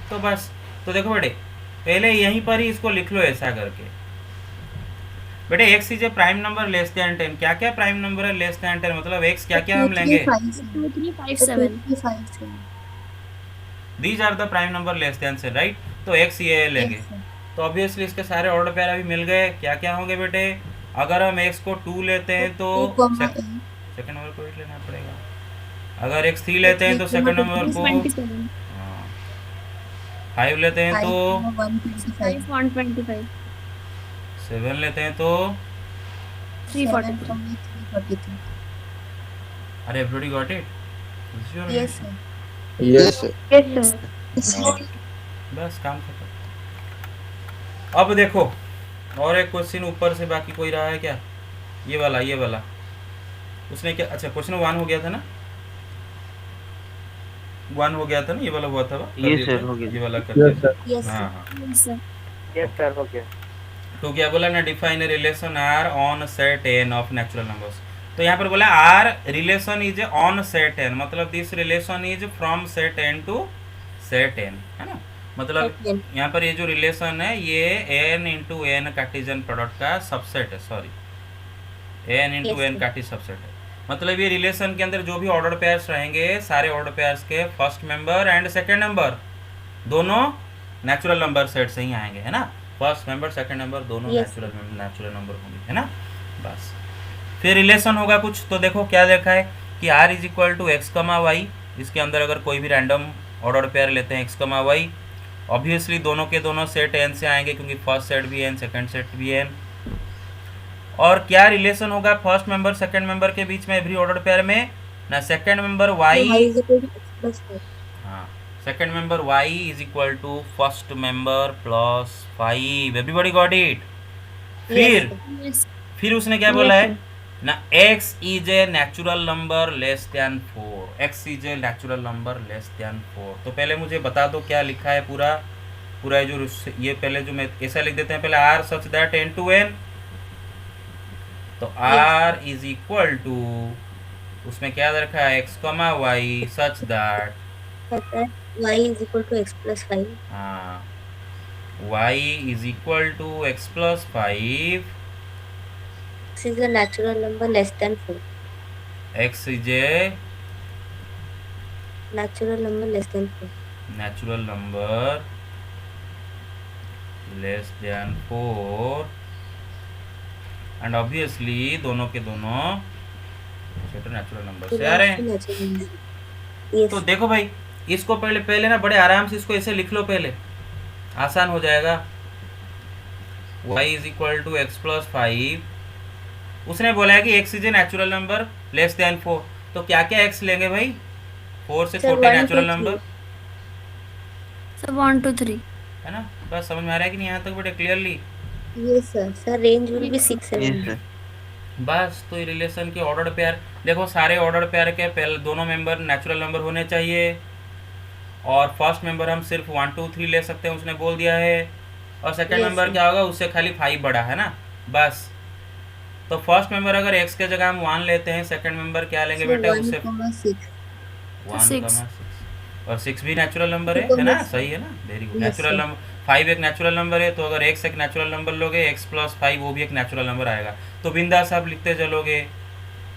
तो बस, तो देखो बेटे पहले यहीं पर ही इसको लिख लो ऐसा करके, बेटे x is a prime number less then 10, क्या क्या प्राइम नंबर है लेस देन 10, मतलब एक्स क्या क्या हम लेंगे, 2 3 5 7 these are the prime number less than से, राइट। तो एक्स ये लेंगे, तो ऑब्वियसली इसके सारे ऑर्डर पेयर अभी मिल गए, क्या क्या होंगे बेटे, अगर हम एक्स को 2 लेते हैं तो सेकंड नंबर को 8 लेना पड़ेगा, अगर एक्स 3 लेते हैं तो सेकंड नंबर को 27 5 लेते हैं तो 5 125 7 लेते हैं तो 343 अरे everybody got it, Yes, sir. Yes, sir. बस काम खत्म। अब देखो और एक क्वेश्चन ऊपर से बाकी कोई रहा है क्या, ये वाला उसने क्या, अच्छा क्वेश्चन 1 हो गया था ना, 1 हो गया था ना, ये वाला हुआ था, कर Yes, दिया sir, था, हो गया। ये वाला कर दिया Yes, sir. Yes, हाँ sir. हाँ। yes sir Yes, sir, हो गया। तो क्या बोला ना, define a relation R on set N of natural numbers, तो यहाँ पर बोला R relation is on set N, मतलब this relation is from set N to set N, है ना, मतलब Set n. यहाँ पर ये जो रिलेशन है ये N into N Cartesian product का सबसेट है, sorry N into Yes, N sir. Cartesian subset है, मतलब ये रिलेशन के अंदर जो भी ऑर्डर पेयर्स रहेंगे सारे ऑर्डर पेयर्स के first member and second number दोनों नेचुरल नंबर सेट से ही आएंगे, है ना, फर्स्ट मेंबर सेकंड नंबर दोनों Yes, नेचुरल नंबर होंगे, है ना, बस। फिर रिलेशन होगा कुछ, तो देखो क्या देखा है कि r is equal to x comma y, इसके अंदर अगर कोई भी रैंडम ऑर्डर पेयर लेते हैं एक्स कमा वाई, ऑब्वियसली दोनों के दोनों सेट एन से आएंगे क्योंकि फर्स्ट सेट भी एन सेकंड सेट भी एन, और क्या रिलेशन होगा फर्स्ट मेंबर सेकंड मेंबर के बीच में एवरी ऑर्डर पेयर में ना, second member Y y, is equal to x plus 5. हाँ second member y is equal to first member plus 5, everybody got it. फिर yes फिर उसने क्या बोला है ना, x is a natural number less than 4, x is a natural number less than 4, तो पहले मुझे बता दो क्या लिखा है पूरा पूरा जो ये पहले जो मैं ऐसा लिख देते हैं पहले r such that n to n, तो r इज इक्वल टू उसमें क्या रखा है x comma y such that, Y is equal to x plus 5. हाँ y is equal to x plus 5, X is a natural number less than 4. x is A Natural number less than 4. Natural number less than 4, and obviously दोनों के दोनों छोटे natural number से आ रहे हैं। Natural number. Yes. तो देखो भाई इसको पहले पहले ना बड़े आराम से इसको ऐसे लिख लो, पहले आसान हो जाएगा, y is equal to x plus 5, उसने बोला है कि x is a natural number less than 4, तो क्या क्या x लेंगे भाई, 4 से Sir, छोटे 1 to नेचुरल 3. नंबर, so 1 2 3 है ना, बस समझ में आ रहा है कि नहीं यहाँ तक बेटे clearly, Yes, sir. Sir, range will be 6 7. Yes, sir. बस। तो ये रिलेशन के ऑर्डर पेयर देखो, सारे ऑर्डर पेयर के पहले दोनों मेंबर नेचुरल नंबर होने चाहिए, और फर्स्ट मेंबर हम सिर्फ 1 2 3 ले सकते हैं उसने बोल दिया है, और सेकंड Yes, मेंबर sir. क्या होगा उससे खाली 5 बड़ा है ना, बस। तो फर्स्ट मेंबर अगर x के जगह हम 1 लेते हैं, सेकंड मेंबर क्या लेंगे So, बेटा 1, उससे 6. 1, 6, और 6 भी नेचुरल नंबर है ना, सही है ना, very good. Yes, natural sir. Number 5 एक नेचुरल नंबर है, तो अगर x एक नेचुरल नंबर लोगे x प्लस 5 वो भी एक नेचुरल नंबर आएगा, तो बिंदास आप लिखते चलोगे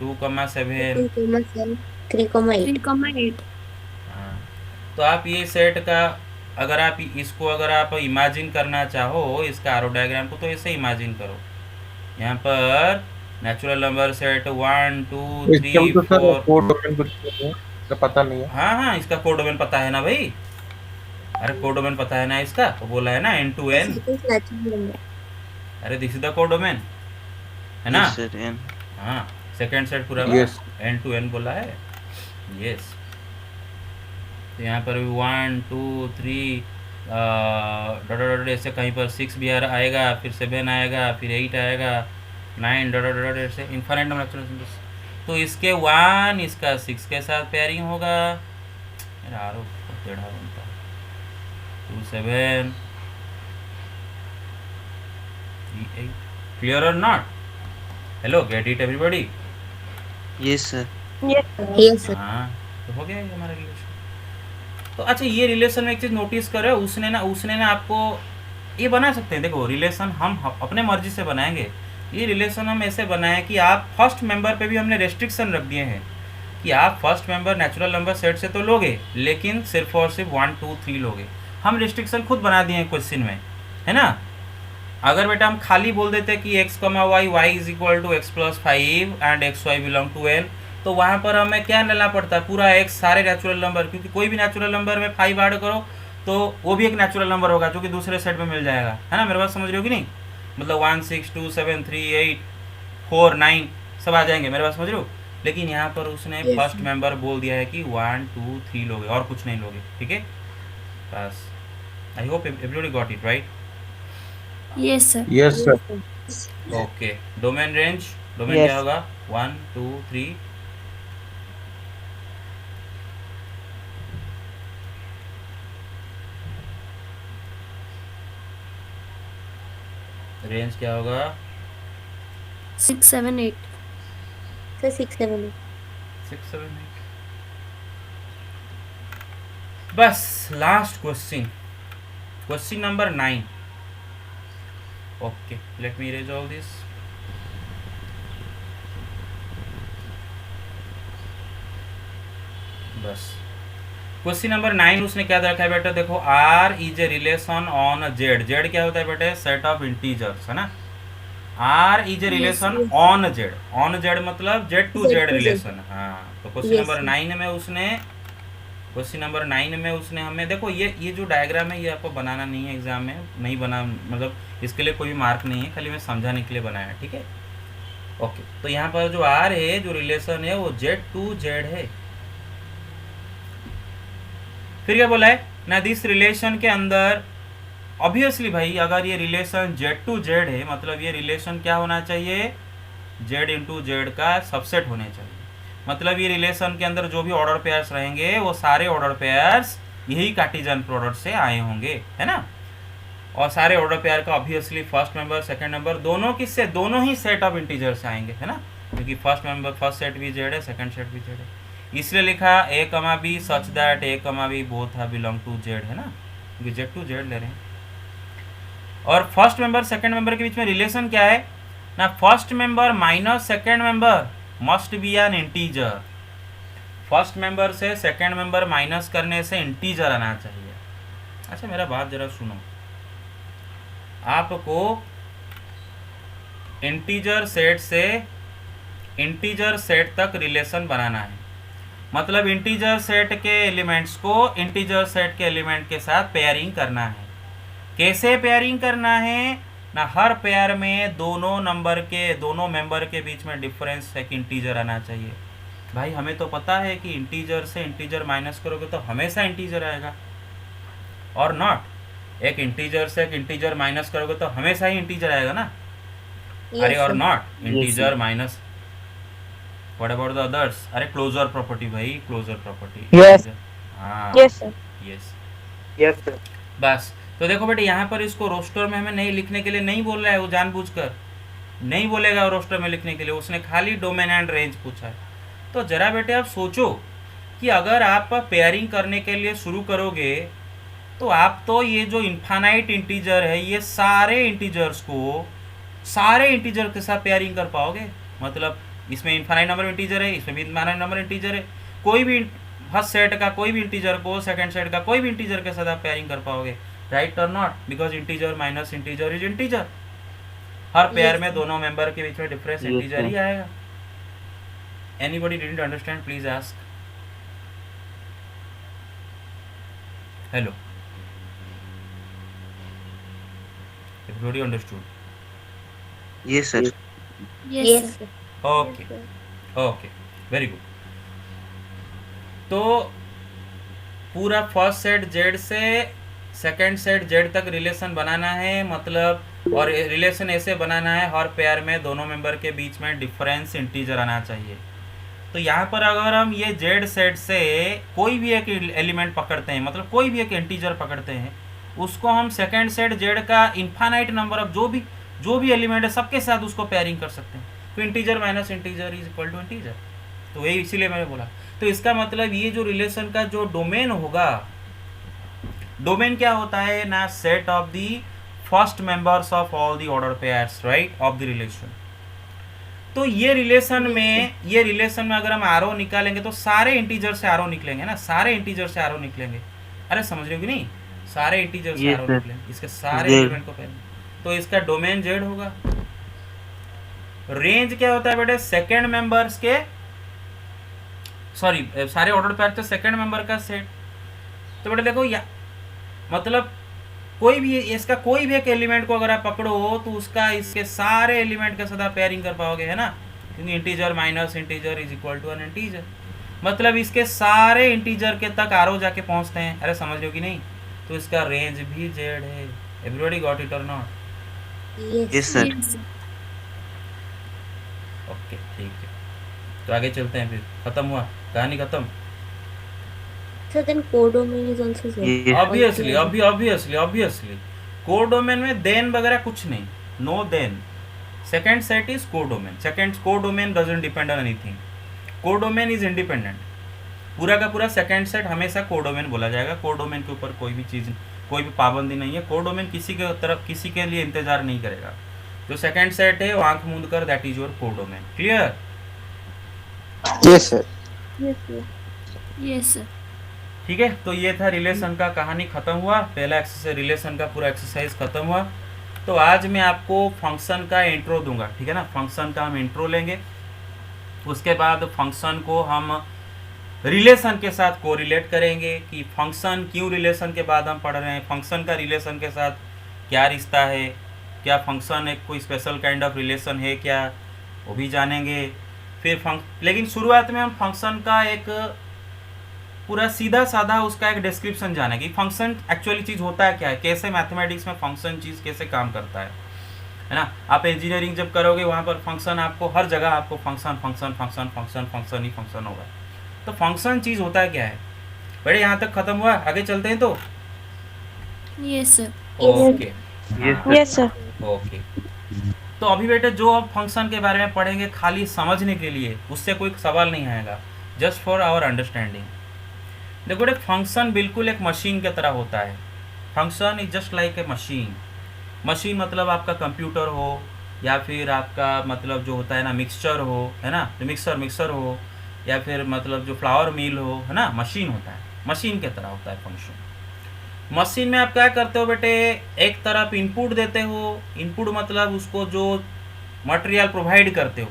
2, 7, 2, 7, 3, 8. 3,8 हाँ। तो आप ये सेट का अगर आप इसको अगर आप इमेजिन करना चाहो इसका आरो डायग्राम को, तो ऐसे इमेजिन करो, यहाँ पर नेचुरल नंबर सेट 1 2 इसके 3 तो सर 4, कोड डोमेन कुछ नहीं है, तो पता नहीं है। हाँ हाँ इसका कोड डोमेन पता है ना भाई, अरे कोड डोमेन पता है ना इसका, तो बोला है ना n to n, It is natural number. अरे this is the code domain है ना, Yes, sir. And हाँ सेकंड सेट पूरा Yes. n to n बोला है, यस। तो यहाँ पर भी 1 2 3 डॉट डॉट ऐसे कहीं पर 6 भी आएगा, फिर 7 आएगा, फिर 8 आएगा, 9 डॉट डॉट ऐसे इन्फाइनाइट नंबर नेचुरल नंबर्स, तो इसके 1 इसका 6 के साथ पेयरिंग होगा, मेरा आरो टेढ़ा बनता है, 2 7 3 8, क्लियर और not, hello get it everybody, yes, sir. Yes, sir. हाँ तो हो गया ये हमारा रिलेशन। तो अच्छा ये रिलेशन में एक चीज़ नोटिस करो, उसने ना आपको ये बना सकते हैं, देखो रिलेशन हम अपने मर्जी से बनाएंगे, ये रिलेशन हम ऐसे बनाए कि आप फर्स्ट मेंबर पे भी हमने रेस्ट्रिक्शन रख दिए हैं कि आप first member natural number set से तो लोगे, लेकिन सिर्फ और सिर्फ 1 2 3 लोगे। हम रिस्ट्रिक्शन खुद बना दिए हैं क्वेश्चन में, है ना। अगर बेटा हम खाली बोल देते कि x, y is equal to x + 5 and xy belong to n, तो वहाँ पर हमें क्या लेना पड़ता है, पूरा x सारे नेचुरल नंबर, क्योंकि कोई भी नेचुरल नंबर में 5 ऐड करो तो वो भी एक नेचुरल नंबर होगा जो कि दूसरे सेट में मिल जाएगा, है ना। मेरे बात समझ रहे हो कि नहीं, मतलब 1 6 2 7 3 8 4 9 सब आ जाएंगे, मेरे बात समझ रहे हो। लेकिन यहाँ पर उसने फर्स्ट मेंबर बोल दिया है कि 1 2 3 लोगे और कुछ नहीं लोगे, ठीक है। बस I hope everybody got it right. Yes, sir. Yes sir. Okay, domain range, domain Yes. क्या होगा, 1 2 3, रेंज क्या होगा, 6 7 8. सर 6 7 6 7 8। बस last question, question number 9। Okay, let me erase all this। बस क्वेश्चन नंबर 9 उसने क्या रखा है बेटा, देखो R is a relation on Z। Z क्या होता है बेटा, सेट ऑफ इंटीजर्स, है ना। R is a relation on Z, on Z मतलब Z to Z रिलेशन। हाँ, तो क्वेश्चन Yes, नंबर sir. 9 में उसने, क्वेश्चन नंबर 9 में उसने हमें, देखो ये जो डायग्राम है ये आपको बनाना नहीं है एग्जाम में, नहीं बना, मतलब इसके लिए कोई भी मार्क नहीं है, खाली मैं समझाने के लिए बनाया है, ठीक है। ओके, तो यहाँ पर जो R है, जो रिलेशन है वो Z to Z है। फिर क्या बोला है ना, दिस रिलेशन के अंदर ऑब्वियसली भाई अगर ये रिलेशन Z to Z है, मतलब ये रिलेशन क्या होना चाहिए, Z into Z का सबसेट होने चाहिए। मतलब ये रिलेशन के अंदर जो भी ऑर्डर पेयर्स रहेंगे वो सारे ऑर्डर पेयर्स यही कार्टेशियन प्रोडक्ट से आए होंगे, है ना। और सारे ऑर्डर पेयर का obviously first member second number दोनों किससे, दोनों ही सेट ऑफ इंटीजर से आएंगे, है ना, क्योंकि फर्स्ट मेंबर फर्स्ट सेट भी Z है, सेकंड सेट भी Z है। इसलिए लिखा A, B such that A, B both have belong to Z, है ना, क्योंकि Z to Z ले रहे हैं। और फर्स्ट मेंबर सेकंड मेंबर के बीच में रिलेशन क्या है ना, first member minus second member must B N integer. First member से सेकंड मेंबर माइनस करने से इंटीजर आना चाहिए। अच्छा मेरा बात जरा सुनो, आपको इंटीजर सेट से इंटीजर सेट तक रिलेशन बनाना है, मतलब इंटीजर सेट के एलिमेंट्स को इंटीजर सेट के एलिमेंट के साथ पेयरिंग करना है। कैसे पेयरिंग करना है ना, हर पेयर में दोनों मेंबर के बीच में डिफरेंस एक इंटीजर आना चाहिए। भाई हमें तो पता है कि इंटीजर से इंटीजर माइनस करोगे तो हमेशा इंटीजर आएगा, और नॉट एक इंटीजर से एक इंटीजर माइनस करोगे तो हमेशा ही इंटीजर आएगा ना। अरे और not integer minus, what about the others, अरे क्लोजर प्रॉपर्टी भाई, क्लोजर प्रॉपर्टी। Yes. हाँ Yes, sir. Yes. Yes, sir. बस तो देखो बेटे यहाँ पर इसको रोस्टर में हमें नहीं लिखने के लिए नहीं बोल रहा है, वो जानबूझकर नहीं बोलेगा रोस्टर में लिखने के लिए, उसने खाली डोमेन एंड रेंज पूछा है। तो जरा बेटे आप सोचो कि अगर आप पेयरिंग करने के लिए शुरू करोगे तो आप तो ये जो इन्फानाइट इंटीजर है ये सारे इंटीजर्स को सारे इंटीजर के साथ पेयरिंग कर पाओगे। मतलब इसमें इन्फानाइट नंबर इंटीजर है, इसमें भी इन्फानाइट नंबर इंटीजर है, कोई भी फर्स्ट सेट का कोई भी इंटीजर को सेकंड सेट का कोई भी इंटीजर के साथ आप पेयरिंग कर पाओगे, राइट और not, because integer minus integer is integer. Her pair में दोनों मेंबर के बीच में डिफरेंस Yes, इंटीजर ही sir. आएगा। Anybody didn't understand, please ask. Hello, everybody understood? Yes, sir. Yes, Yes, sir. sir. Okay Yes, okay, very good. तो पूरा first set Z से second set Z तक रिलेशन बनाना है, मतलब और रिलेशन ऐसे बनाना है हर पेयर में दोनों मेंबर के बीच में डिफरेंस इंटीजर आना चाहिए। तो यहाँ पर अगर हम ये जेड सेट से कोई भी एक एलिमेंट पकड़ते हैं, मतलब कोई भी एक इंटीजर पकड़ते हैं, उसको हम सेकंड सेट जेड का इन्फानाइट नंबर ऑफ जो भी एलिमेंट है सबके साथ उसको पेयरिंग कर सकते हैं। तो integer minus integer is equal to integer, तो वही इसीलिए मैंने बोला। तो इसका मतलब ये जो रिलेशन का जो डोमेन होगा, डोमेन क्या होता है ना, set of the first members of all the order pairs, right, of the relation. तो ये रिलेशन में अगर हम आर निकालेंगे तो सारे इंटीजर से आर निकलेंगे ना, सारे इंटीजर से आर निकलेंगे। अरे समझ रहे हो कि नहीं, सारे इंटीजर से Yes, आर sir. निकलेंगे, इसके सारे Yes. एलिमेंट को पहले। तो इसका डोमेन जेड होगा। रेंज क्या होता है बेटे, सेकेंड मेंबर्स के, सॉरी सारे ऑर्डर पैर तो सेकेंड मेंबर का सेट। तो बेटे देखो या मतलब कोई भी इसका कोई भी एक एलिमेंट को अगर आप पकड़ो तो उसका इसके सारे एलिमेंट के साथ आप पेयरिंग कर पाओगे, है ना, क्योंकि integer minus integer is equal to an integer. मतलब इसके सारे इंटीजर के तक आरो जाके पहुंचते हैं। अरे समझ लो कि नहीं, तो इसका रेंज भी जेड है। एवरीबॉडी गॉट इट और not? Yes, sir. Yes, sir. Okay ठीक है, तो आगे चलते हैं। फिर खत्म हुआ, कहानी खत्म। So then codomain is also Z. Yes. Obviously codomain में देन वगैरह कुछ नहीं, no then. Second set is codomain. Second codomain doesn't depend on anything, codomain is independent. पूरा का पूरा सेकंड सेट हमेशा कोडोमेन बोला जाएगा। कोडोमेन के ऊपर कोई भी चीज़, कोई भी पाबंदी नहीं है। कोडोमेन किसी के तरफ किसी के लिए इंतजार नहीं करेगा। जो सेकंड सेट है वो आंख मूंद कर, that is your codomain. Clear? Yes, sir. Yes, sir. Yes, sir. ठीक है, तो ये था रिलेशन का, कहानी खत्म हुआ। पहला एक्सरसाइज रिलेशन का पूरा एक्सरसाइज खत्म हुआ। तो आज मैं आपको फंक्शन का इंट्रो दूंगा, ठीक है ना। फंक्शन का हम इंट्रो लेंगे, उसके बाद फंक्शन को हम रिलेशन के साथ कोरिलेट करेंगे कि फंक्शन क्यों रिलेशन के बाद हम पढ़ रहे हैं, फंक्शन का रिलेशन के साथ क्या रिश्ता है, क्या फंक्शन एक कोई स्पेशल काइंड ऑफ रिलेशन है क्या, वो भी जानेंगे। फिर लेकिन शुरुआत में हम फंक्शन का एक पूरा सीधा साधा उसका एक डिस्क्रिप्शन जानेंगे कि फंक्शन एक्चुअली चीज़ होता है क्या है, कैसे मैथमेटिक्स में फंक्शन चीज़ कैसे काम करता है ना। आप इंजीनियरिंग जब करोगे वहाँ पर फंक्शन आपको हर जगह आपको function function function function function ही फंक्शन होगा। तो फंक्शन चीज़ होता है क्या है बड़े, यहाँ तक खत्म हुआ। आगे चलते हैं तो Yes, sir. Okay Yes, sir. Okay. तो अभी बेटे जो अब फंक्शन के बारे में पढ़ेंगे खाली समझने के लिए, उससे कोई सवाल नहीं आएगा, जस्ट फॉर आवर अंडरस्टैंडिंग। देखो बेटे फंक्शन बिल्कुल एक मशीन की तरह होता है। Function is just like a machine. Machine मतलब आपका कंप्यूटर हो या फिर आपका मतलब जो होता है ना मिक्सचर हो, है ना, तो मिक्सर हो, या फिर मतलब जो फ्लावर मिल हो, है ना, मशीन होता है। मशीन की तरह होता है फंक्शन। मशीन में आप क्या करते हो बेटे, एक तरफ इनपुट देते हो, इनपुट मतलब उसको जो मटेरियल प्रोवाइड करते हो,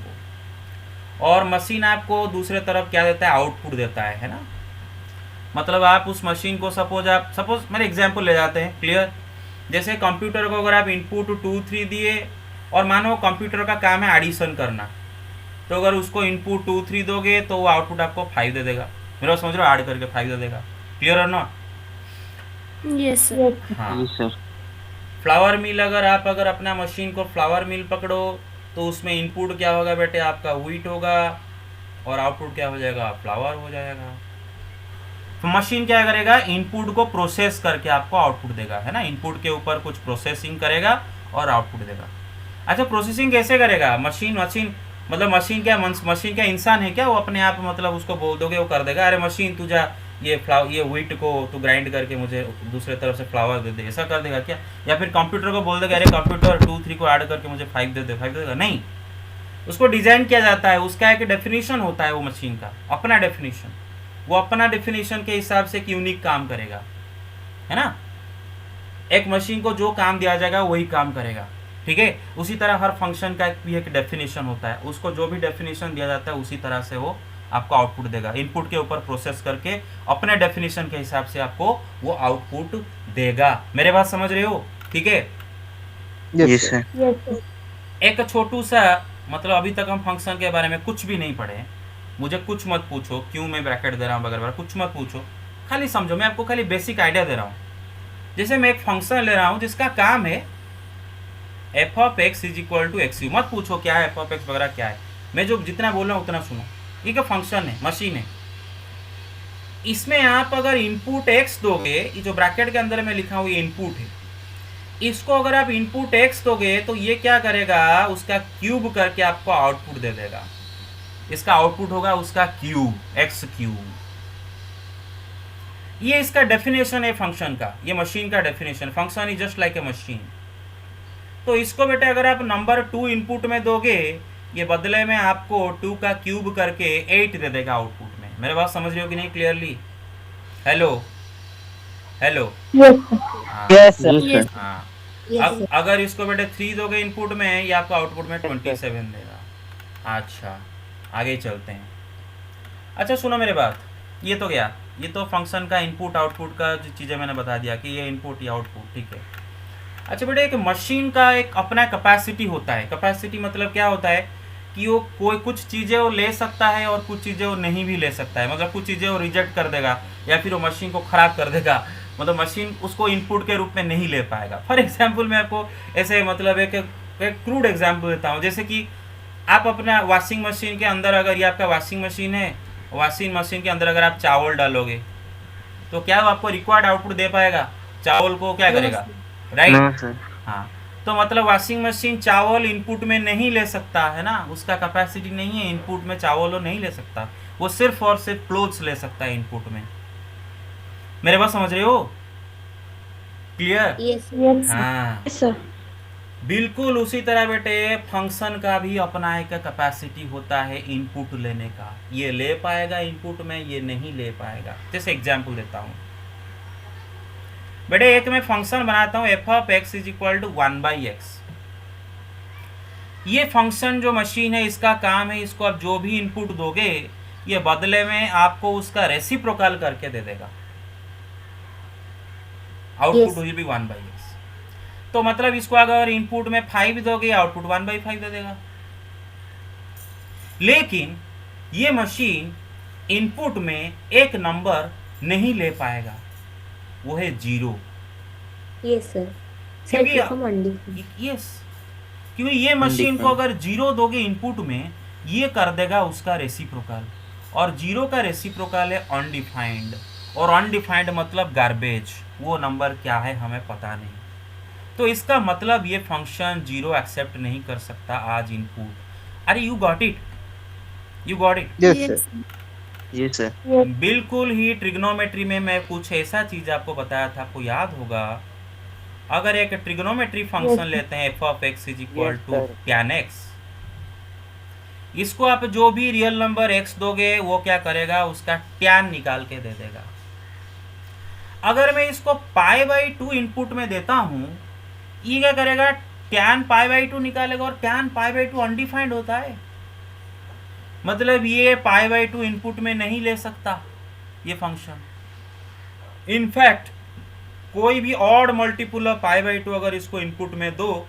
और मशीन आपको दूसरे तरफ क्या देता है, आउटपुट देता है ना। मतलब आप उस मशीन को सपोज मेरे एग्जांपल ले जाते हैं, क्लियर। जैसे कंप्यूटर को अगर आप इनपुट 2 3 दिए और मानो कंप्यूटर का काम है एडिशन करना, तो अगर उसको इनपुट 2 3 दोगे तो वो आउटपुट आपको 5 दे देगा। मेरा समझ रहे हो, ऐड करके 5 दे देगा। क्लियर और नॉट? Yes, sir. हाँ। Yes, sir. फ्लावर मिल अगर अपना मशीन को फ्लावर मिल पकड़ो तो उसमें इनपुट क्या होगा बेटे, आपका व्हीट होगा, और आउटपुट क्या हो जाएगा, फ्लावर हो जाएगा। तो मशीन क्या करेगा, इनपुट को प्रोसेस करके आपको आउटपुट देगा, है ना। इनपुट के ऊपर कुछ प्रोसेसिंग करेगा और आउटपुट देगा। अच्छा, प्रोसेसिंग कैसे करेगा? मशीन मतलब मशीन क्या इंसान है क्या? वो अपने आप मतलब उसको बोल दोगे वो कर देगा? अरे मशीन तू जा ये व्हीट को तू ग्राइंड करके मुझे दूसरे तरफ से फ्लावर दे दे, ऐसा कर देगा क्या? या फिर कंप्यूटर को बोल देगा अरे कंप्यूटर 2 3 को ऐड करके मुझे 5 दे दे, 5 दे देगा? नहीं, उसको डिज़ाइन किया जाता है, उसका एक डेफिनेशन होता है, वो मशीन का अपना डेफिनेशन। वो अपना डेफिनेशन के हिसाब से एक यूनिक काम करेगा, है ना। एक मशीन को जो काम दिया जाएगा वही काम करेगा, ठीक है। उसी तरह हर फंक्शन का भी एक डेफिनेशन होता है, उसको जो भी डेफिनेशन दिया जाता है उसी तरह से वो आपको आउटपुट देगा। इनपुट के ऊपर प्रोसेस करके अपने डेफिनेशन के हिसाब से आपको वो आउटपुट देगा। मेरे बात समझ रहे हो? ठीक है। Yes, sir. एक छोटू सा मतलब अभी तक हम फंक्शन के बारे में कुछ भी नहीं पढ़े। मुझे कुछ मत पूछो क्यों मैं ब्रैकेट दे रहा हूँ वगैरह, कुछ मत पूछो, खाली समझो। मैं आपको खाली बेसिक आइडिया दे रहा हूँ। जैसे मैं एक फंक्शन ले रहा हूँ जिसका काम है f(x) = x(u). मत पूछो क्या है f(x) वगैरह क्या है, मैं जो जितना बोल रहा हूँ उतना सुनो। ये क्या फंक्शन है, मशीन है। इसमें आप अगर इनपुट x दोगे, ये जो ब्रैकेट के अंदर में लिखा हुआ ये इनपुट है, इसको अगर आप इनपुट x दोगे तो ये क्या करेगा, उसका क्यूब करके आपको आउटपुट दे देगा। इसका आउटपुट होगा उसका क्यूब, x3। ये इसका डेफिनेशन है फंक्शन का, ये मशीन का definition. Function is just like a machine. तो इसको बेटे अगर आप नंबर 2 इनपुट में दोगे ये बदले में आपको 2 का क्यूब करके 8 दे देगा आउटपुट में। मेरे बात समझ रहे हो कि नहीं क्लियरली? Hello hello. हाँ Yes, sir. Yes. हाँ। Yes, sir. अगर इसको बेटे 3 दोगे इनपुट में, ये आपको आउटपुट में 27 देगा। अच्छा आगे चलते हैं। अच्छा सुनो मेरे बात, ये तो गया, ये तो फंक्शन का इनपुट आउटपुट का जो चीज़ें मैंने बता दिया कि ये इनपुट या आउटपुट, ठीक है। अच्छा बेटे एक मशीन का एक अपना कैपेसिटी होता है। कैपेसिटी मतलब क्या होता है कि वो कोई कुछ चीज़ें वो ले सकता है और कुछ चीज़ें वो नहीं भी ले सकता है। मतलब कुछ चीज़ें वो रिजेक्ट कर देगा या फिर वो मशीन को ख़राब कर देगा, मतलब मशीन उसको इनपुट के रूप में नहीं ले पाएगा। फॉर एग्जांपल मैं आपको ऐसे मतलब एक क्रूड एग्जांपल देता हूँ। जैसे कि आप अपना वॉशिंग मशीन के अंदर, अगर ये आपका वॉशिंग मशीन है, वॉशिंग मशीन के अंदर अगर आप चावल डालोगे तो क्या वो आपको रिक्वायर्ड आउटपुट दे पाएगा? चावल को क्या करेगा, राइट? No sir. हाँ, तो मतलब वॉशिंग मशीन चावल इनपुट में नहीं ले सकता है ना, उसका कैपेसिटी नहीं है इनपुट में चावल वो नहीं ले सकता, वो सिर्फ और सिर्फ क्लोथ्स ले सकता है इनपुट में। मेरे बात समझ रहे हो? क्लियर? Yes, हाँ sir. बिल्कुल उसी तरह बेटे फंक्शन का भी अपना एक कैपेसिटी होता है इनपुट लेने का। ये ले पाएगा इनपुट में, ये नहीं ले पाएगा। जैसे एग्जांपल देता हूँ बेटे, एक मैं फंक्शन बनाता हूँ f of x is equal to 1/x। ये फंक्शन जो मशीन है इसका काम है, इसको आप जो भी इनपुट दोगे ये बदले में आपको उसका रेसिप्रोकल करके दे देगा। Output will be 1/x। तो मतलब इसको अगर इनपुट में 5 दोगे आउटपुट 1/5 दे देगा। लेकिन ये मशीन इनपुट में एक नंबर नहीं ले पाएगा, वो है 0। yes, sir. क्योंकि Set from undefined. यस, क्योंकि ये मशीन को अगर 0 दोगे इनपुट में, ये कर देगा उसका रेसिप्रोकल, और 0 का रेसिप्रोकल है अनडिफाइंड, और अनडिफाइंड मतलब गार्बेज, वो नंबर क्या है हमें पता नहीं। तो इसका मतलब ये फंक्शन 0 एक्सेप्ट नहीं कर सकता आज इनपुट। अरे you got it, you got it? Yes, sir. Yes sir. बिल्कुल ही ट्रिग्नोमेट्री में मैं कुछ ऐसा चीज आपको बताया था, आपको याद होगा। अगर एक ट्रिग्नोमेट्री फंक्शन लेते हैं f of x is equal Yes, to sir. Tan x, इसको आप जो भी रियल नंबर एक्स दोगे वो क्या करेगा, उसका टैन निकाल के दे देगा। अगर मैं इसको π/2 इनपुट में देता हूं, ये क्या करेगा, टैन π/2 निकालेगा, और टैन π/2 अनडिफाइंड होता है, मतलब ये π/2 इनपुट में नहीं ले सकता ये फंक्शन। इनफैक्ट कोई भी ऑड मल्टीपल ऑफ π/2 अगर इसको इनपुट में दो,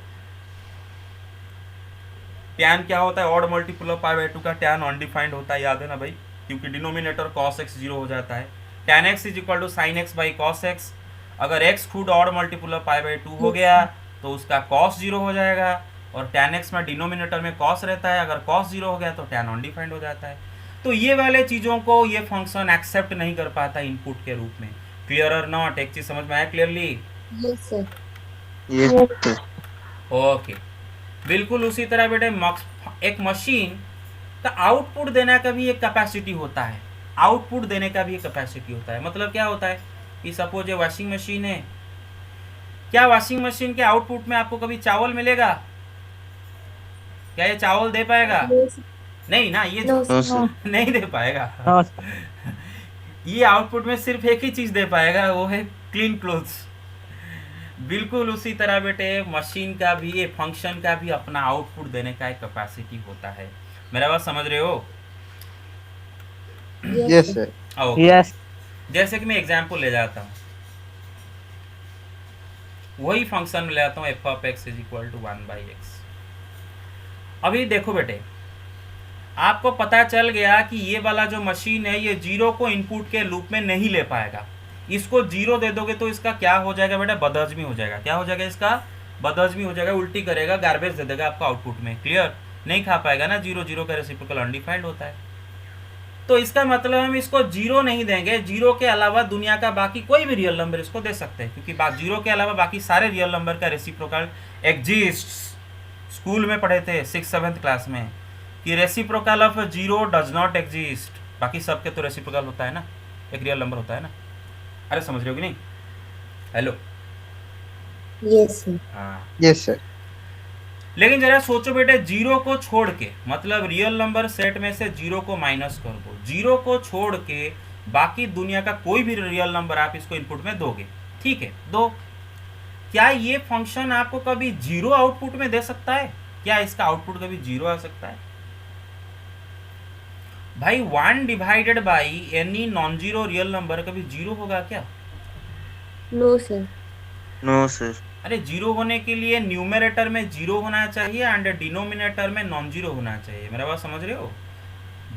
टैन क्या होता है, ऑड मल्टीपल ऑफ π/2 का टैन अनडिफाइंड होता है, याद है ना भाई, क्योंकि डिनोमिनेटर cos x 0 हो जाता है। tan x is equal to sine x by cos x. अगर x खुद ऑड मल्टीपल ऑफ π/2 हो गया तो उसका cos 0 हो जाएगा, और tan x में डिनोमिनेटर में cos रहता है, अगर cos 0 हो गया तो tan अनडिफाइंड हो जाता है। तो ये वाले चीज़ों को ये फंक्शन एक्सेप्ट नहीं कर पाता इनपुट के रूप में। क्लियर और नॉट? एक चीज़ समझ में आया clearly? Yes, sir. Yes sir. Okay, बिल्कुल उसी तरह बेटे एक मशीन का आउटपुट देने का भी एक कैपेसिटी होता है, आउटपुट देने का भी एक कैपेसिटी होता है। मतलब क्या होता है कि सपोज ये वॉशिंग मशीन है, क्या वॉशिंग मशीन के आउटपुट में आपको कभी चावल मिलेगा? क्या ये चावल दे पाएगा? Yes, नहीं ना, ये no, नो sir. सर। नहीं दे पाएगा। No, ये आउटपुट में सिर्फ एक ही चीज दे पाएगा, वो है क्लीन क्लोथ्स। बिल्कुल उसी तरह बेटे मशीन का भी, ये फंक्शन का भी अपना आउटपुट देने का एक कैपेसिटी होता है। मेरा बात समझ रहे हो? Yes, sir. ओके। Yes. जैसे कि मैं एग्जांपल ले जाता हूँ, वही फंक्शन ले आता हूँ f of x is equal to 1/x। अभी देखो बेटे, आपको पता चल गया कि ये वाला जो मशीन है ये 0 को इनपुट के लूप में नहीं ले पाएगा। इसको 0 दे दोगे तो इसका क्या हो जाएगा बेटा, बदहजमी हो जाएगा। क्या हो जाएगा इसका? बदहजमी हो जाएगा, उल्टी करेगा, गार्बेज दे देगा आपको आउटपुट में। क्लियर? नहीं खा पाएगा ना, 0 का रेसिप्रोकल अनडिफाइंड होता है। तो इसका मतलब हम इसको 0 नहीं देंगे, 0 के अलावा दुनिया का बाकी कोई भी रियल नंबर इसको दे सकते हैं, क्योंकि 0 के अलावा बाकी सारे रियल नंबर का रेसिप्रोकल एग्जिस्ट। स्कूल में पढ़े थे 6th-7th क्लास में कि reciprocal of 0 does not exist. बाकी सबके तो रेसिप्रोकल होता है ना, एक रियल नंबर होता है ना। अरे समझ रहे हो कि नहीं? हेलो? Yes, sir. हाँ, Yes, sir. लेकिन जरा सोचो बेटे, जीरो को छोड़ के, मतलब रियल नंबर सेट में से जीरो को माइनस कर दो, जीरो को छोड़ के बाकी दुनिया का कोई भी रियल नंबर आप इसको इनपुट में दोगे, ठीक है, दो। क्या ये फंक्शन आपको कभी जीरो आउटपुट में दे सकता है? क्या इसका आउटपुट कभी जीरो आ सकता है? भाई 1 divided by any non zero real number कभी जीरो होगा क्या? No sir. No sir. अरे जीरो होने के लिए न्यूमरेटर में जीरो होना चाहिए एंड डिनोमिनेटर में नॉन जीरो होना चाहिए। मेरा बात समझ रहे हो?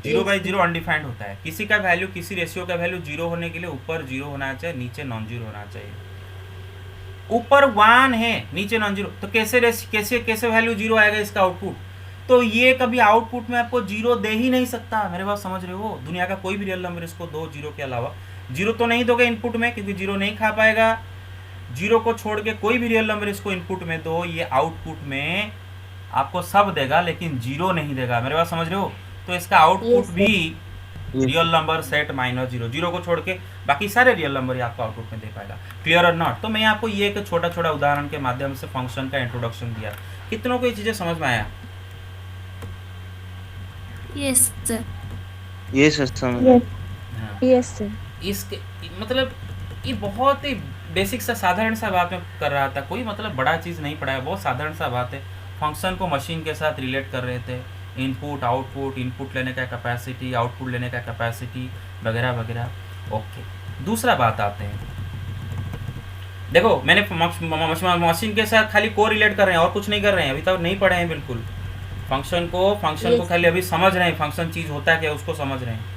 जीरो बाई जीरो अनडिफाइंड होता है। किसी का वैल्यू, किसी रेशियो का वैल्यू जीरो होने के लिए ऊपर जीरो होना चाहिए, नीचे नॉन जीरो होना चाहिए। ऊपर 1 है, नीचे नॉन जीरो, तो कैसे कैसे कैसे वैल्यू जीरो आएगा इसका आउटपुट? तो ये कभी आउटपुट में आपको जीरो दे ही नहीं सकता। मेरे बात समझ रहे हो? दुनिया का कोई भी रियल नंबर इसको दो जीरो के अलावा, जीरो तो नहीं दोगे इनपुट में, क्योंकि जीरो नहीं खा पाएगा। जीरो को छोड़ के कोई भी रियल नंबर इसको इनपुट में दो, ये आउटपुट में आपको सब देगा लेकिन जीरो नहीं देगा। मेरे बात समझ रहे हो? तो इसका आउटपुट भी real number set minus zero, zero को छोड़ के बाकी सारे रियल नंबर ही आपको आउटपुट में दे पाएगा। क्लियर और नॉट? तो मैं आपको ये एक छोटा छोटा उदाहरण के माध्यम से फंक्शन का इंट्रोडक्शन दिया। कितनों को ये चीजें समझ में आया? Yes sir. ये सर समझ। Yes sir. इसके मतलब ये बहुत ही बेसिक सा साधारण सा बात में कर रहा था, कोई मतलब बड़ा चीज़ नहीं पढ़ा है, बहुत साधारण सा बात है। फंक्शन को मशीन के साथ रिलेट कर रहे थे, इनपुट आउटपुट, इनपुट लेने का कैपेसिटी, आउटपुट लेने का कैपेसिटी वगैरह वगैरह। ओके, दूसरा बात आते हैं। देखो मैंने मशीन के साथ खाली को रिलेट कर रहे हैं और कुछ नहीं कर रहे हैं, अभी तक नहीं पढ़े हैं बिल्कुल। फंक्शन को खाली अभी समझ रहे हैं, फंक्शन चीज़ होता है क्या उसको समझ रहे हैं।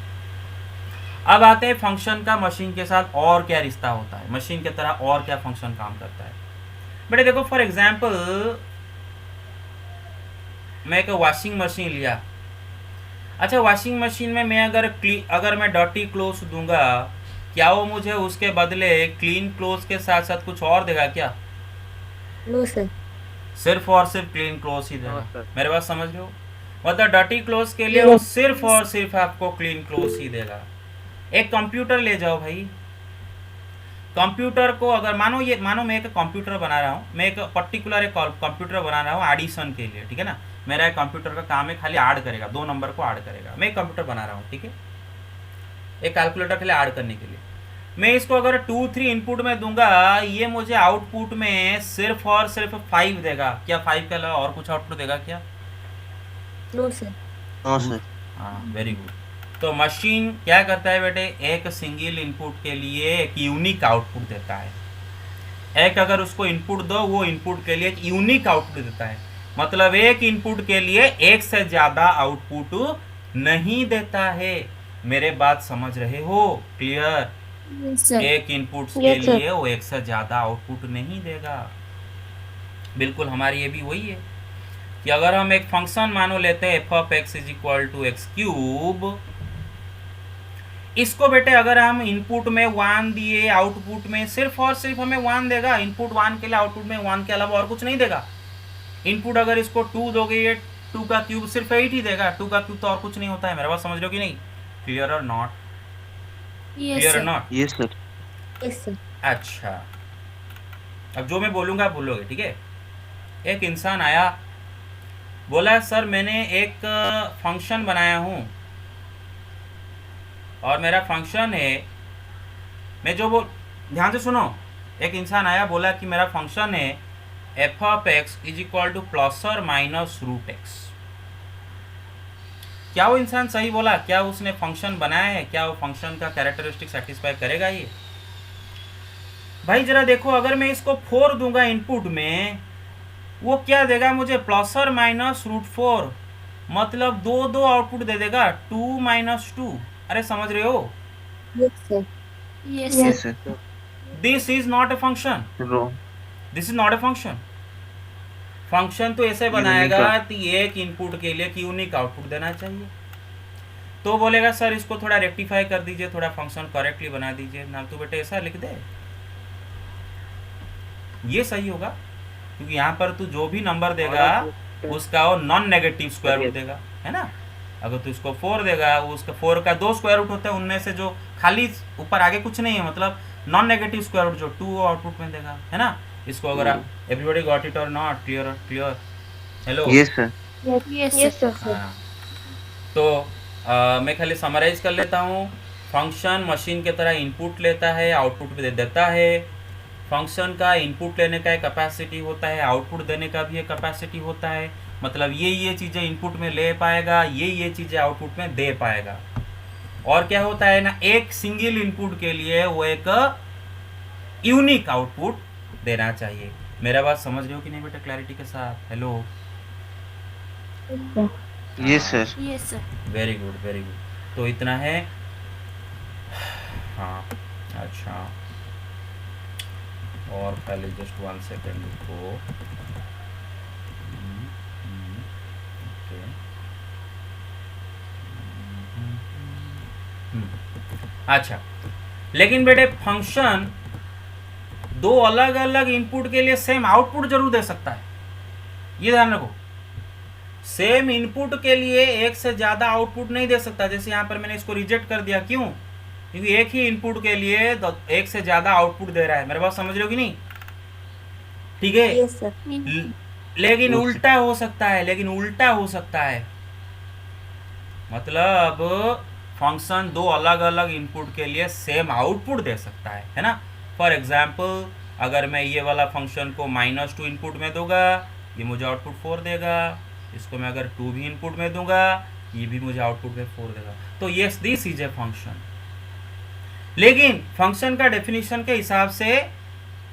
अब आते हैं फंक्शन का मशीन के साथ और क्या रिश्ता होता है, मशीन की तरह और क्या फंक्शन काम करता है। बेटे देखो, फॉर एग्जाम्पल मैं एक वॉशिंग मशीन लिया। अच्छा, वॉशिंग मशीन में मैं अगर मैं डर्टी क्लोथ दूंगा, क्या वो मुझे उसके बदले क्लीन क्लोथ के साथ साथ कुछ और देगा क्या? No sir. सिर्फ और सिर्फ क्लीन क्लोथ ही देगा। हाँ, सर। मेरे बात समझ रहे हो? मतलब डर्टी क्लोथ के लिए वो सिर्फ और सिर्फ आपको क्लीन क्लोथ ही देगा। एक कंप्यूटर ले जाओ भाई, कंप्यूटर को अगर मानो मैं एक कंप्यूटर बना रहा हूँ, मैं एक पर्टिकुलर एक कंप्यूटर बना रहा हूँ एडिशन के लिए, ठीक है ना। मेरा एक कंप्यूटर का काम है खाली ऐड करेगा, 2 नंबर को ऐड करेगा। मैं एक कंप्यूटर बना रहा हूँ, ठीक है, एक कैलकुलेटर के लिए ऐड करने के लिए। मैं इसको अगर 2 3 इनपुट में दूंगा, ये मुझे आउटपुट में सिर्फ और सिर्फ 5 देगा। क्या 5 के अलावा और कुछ आउटपुट देगा क्या? No sir. No sir. हाँ, वेरी गुड। तो मशीन क्या करता है बेटे, एक सिंगल इनपुट के लिए एक यूनिक आउटपुट देता है। एक अगर उसको इनपुट दो, वो इनपुट के लिए एक यूनिक आउटपुट देता है। मतलब एक इनपुट के लिए एक से ज्यादा आउटपुट नहीं देता है। मेरे बात समझ रहे हो? क्लियर? Yes sir. एक इनपुट के Yes, sir. लिए वो एक से ज्यादा आउटपुट नहीं देगा। बिल्कुल हमारी ये भी वही है कि अगर हम एक फंक्शन मानो लेते हैं f(x = x³), इसको बेटे अगर हम इनपुट में 1 दिए, आउटपुट में सिर्फ और सिर्फ हमें 1 देगा। इनपुट 1 के लिए आउटपुट में 1 के अलावा और कुछ नहीं देगा। इनपुट अगर इसको 2 दोगे, ये 2 का क्यूब सिर्फ 8 ही देगा। 2 का क्यूब तो और कुछ नहीं होता है। मेरा बात समझ रहे हो कि नहीं? क्लियर और नॉट? यस क्लियर और sir. Not? Yes sir. Yes sir. अच्छा, अब जो मैं बोलूँगा आप बोलोगे, ठीक है। एक इंसान आया, बोला सर मैंने एक फंक्शन बनाया हूँ और मेरा फंक्शन है, मैं जो बोल, ध्यान से सुनो। एक इंसान आया, बोला कि मेरा फंक्शन है f(x = ±√x)। क्या वो इंसान सही बोला? क्या उसने फंक्शन बनाया है? क्या वो फंक्शन का कैरेक्टरिस्टिक सेटिस्फाई करेगा ये? भाई जरा देखो, अगर मैं इसको 4 दूंगा इनपुट में, वो क्या देगा मुझे? ±√4, मतलब 2 आउटपुट दे देगा, 2 - 2। अरे समझ रहे हो? Yes sir. Yes yes sir. Sir. This is not a function, wrong. This is not a function. Function तो ऐसे बनाएगा कि एक इनपुट के लिए यूनिक आउटपुट देना चाहिए। तो बोलेगा सर इसको थोड़ा रेक्टिफाई कर दीजिए, थोड़ा फंक्शन करेक्टली बना दीजिए ना, तो बेटे ऐसा लिख दे, ये सही होगा। क्योंकि यहाँ पर तू जो भी नंबर देगा उसका वो नॉन नेगेटिव स्क्वायर रूट देगा, है ना। अगर तू इसको 4 देगा, वो उसका 4 का 2 स्क्वायर रूट होता है, उनमें से जो खाली ऊपर आगे कुछ नहीं है, मतलब नॉन नेगेटिव स्क्वायर रूट जो 2 आउटपुट में देगा, है ना। इसको अगर आप एवरीबॉडी गॉट इट और not? Clear? Clear? Hello yes sir. Yes, Yes, sir. sir. हाँ, तो मैं खाली समराइज कर लेता हूँ। फंक्शन मशीन की तरह इनपुट लेता है, आउटपुट भी दे देता है। फंक्शन का इनपुट लेने का एक कैपेसिटी होता है, आउटपुट देने का भी एक कैपेसिटी होता है। मतलब ये चीज़ें इनपुट में ले पाएगा, ये चीज़ें आउटपुट में दे पाएगा। और क्या होता है ना, एक सिंगल इनपुट के लिए वो एक यूनिक आउटपुट देना चाहिए। मेरा बात समझ रहे हो कि नहीं बेटा क्लैरिटी के साथ? Hello. Yes sir. Yes, sir. Very good very good. तो इतना है। हाँ अच्छा, और पहले जस्ट 1 सेकेंड रुको। ओके, अच्छा। लेकिन बेटे फंक्शन दो अलग अलग इनपुट के लिए सेम आउटपुट जरूर दे सकता है, ये ध्यान रखो। सेम इनपुट के लिए एक से ज़्यादा आउटपुट नहीं दे सकता। जैसे यहाँ पर मैंने इसको रिजेक्ट कर दिया, क्यों? क्योंकि एक ही इनपुट के लिए एक से ज़्यादा आउटपुट दे रहा है। मेरे बात समझ रहे हो कि नहीं? ठीक है। Yes, sir. लेकिन उल्टा हो सकता है, मतलब फंक्शन दो अलग अलग इनपुट के लिए सेम आउटपुट दे सकता है ना। फॉर एग्जाम्पल, अगर मैं ये वाला फंक्शन को -2 इनपुट में दूंगा, ये मुझे आउटपुट 4 देगा। इसको मैं अगर 2 भी इनपुट में दूंगा, ये भी मुझे आउटपुट में 4 देगा। तो yes, this is a function. लेकिन फंक्शन का डेफिनेशन के हिसाब से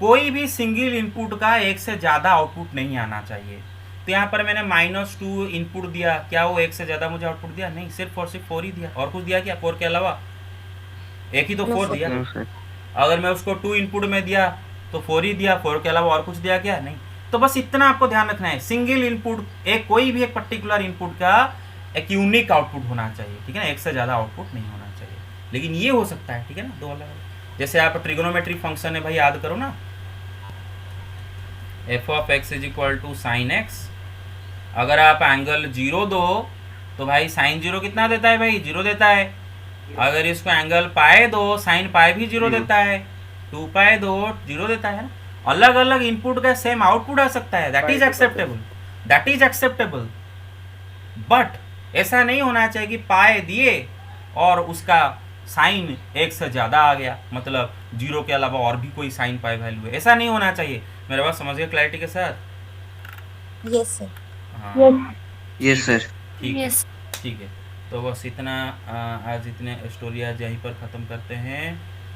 कोई भी सिंगल इनपुट का एक से ज़्यादा आउटपुट नहीं आना चाहिए। तो यहाँ पर मैंने -2 इनपुट दिया, क्या वो एक से ज़्यादा मुझे आउटपुट दिया? नहीं, सिर्फ और सिर्फ 4 ही दिया। और कुछ दिया क्या 4 के अलावा? एक ही तो 4 दिया। No sir. अगर मैं उसको 2 इनपुट में दिया तो 4 ही दिया, 4 के अलावा और कुछ दिया क्या? नहीं। तो बस इतना आपको ध्यान रखना है, सिंगल इनपुट, एक कोई भी एक पर्टिकुलर इनपुट का एक यूनिक आउटपुट होना चाहिए, ठीक है ना, एक से ज़्यादा आउटपुट नहीं होना चाहिए। लेकिन ये हो सकता है, ठीक है ना, दो अलग अलग। जैसे आप ट्रिग्नोमेट्री फंक्शन है भाई, याद करो ना, f(x) = sin x। अगर आप एंगल 0 दो तो भाई sin 0 कितना देता है भाई? 0 देता है। अगर इसको एंगल पाए दो, sin पाए भी 0 देता है। 2 पाए दो 0 देता है ना। अलग अलग इनपुट का सेम आउटपुट आ सकता है, दैट इज एक्सेप्टेबल। बट ऐसा नहीं होना चाहिए कि पाए दिए और उसका साइन एक से ज़्यादा आ गया, मतलब 0 के अलावा और भी कोई साइन पाए वैल्यू है, ऐसा नहीं होना चाहिए। मेरे बात समझ गए क्लैरिटी के साथ? Yes, sir. हाँ यस सर। ठीक है, Yes. ठीक है। तो बस इतना, आज इतने स्टोरी आज यहीं पर ख़त्म करते हैं।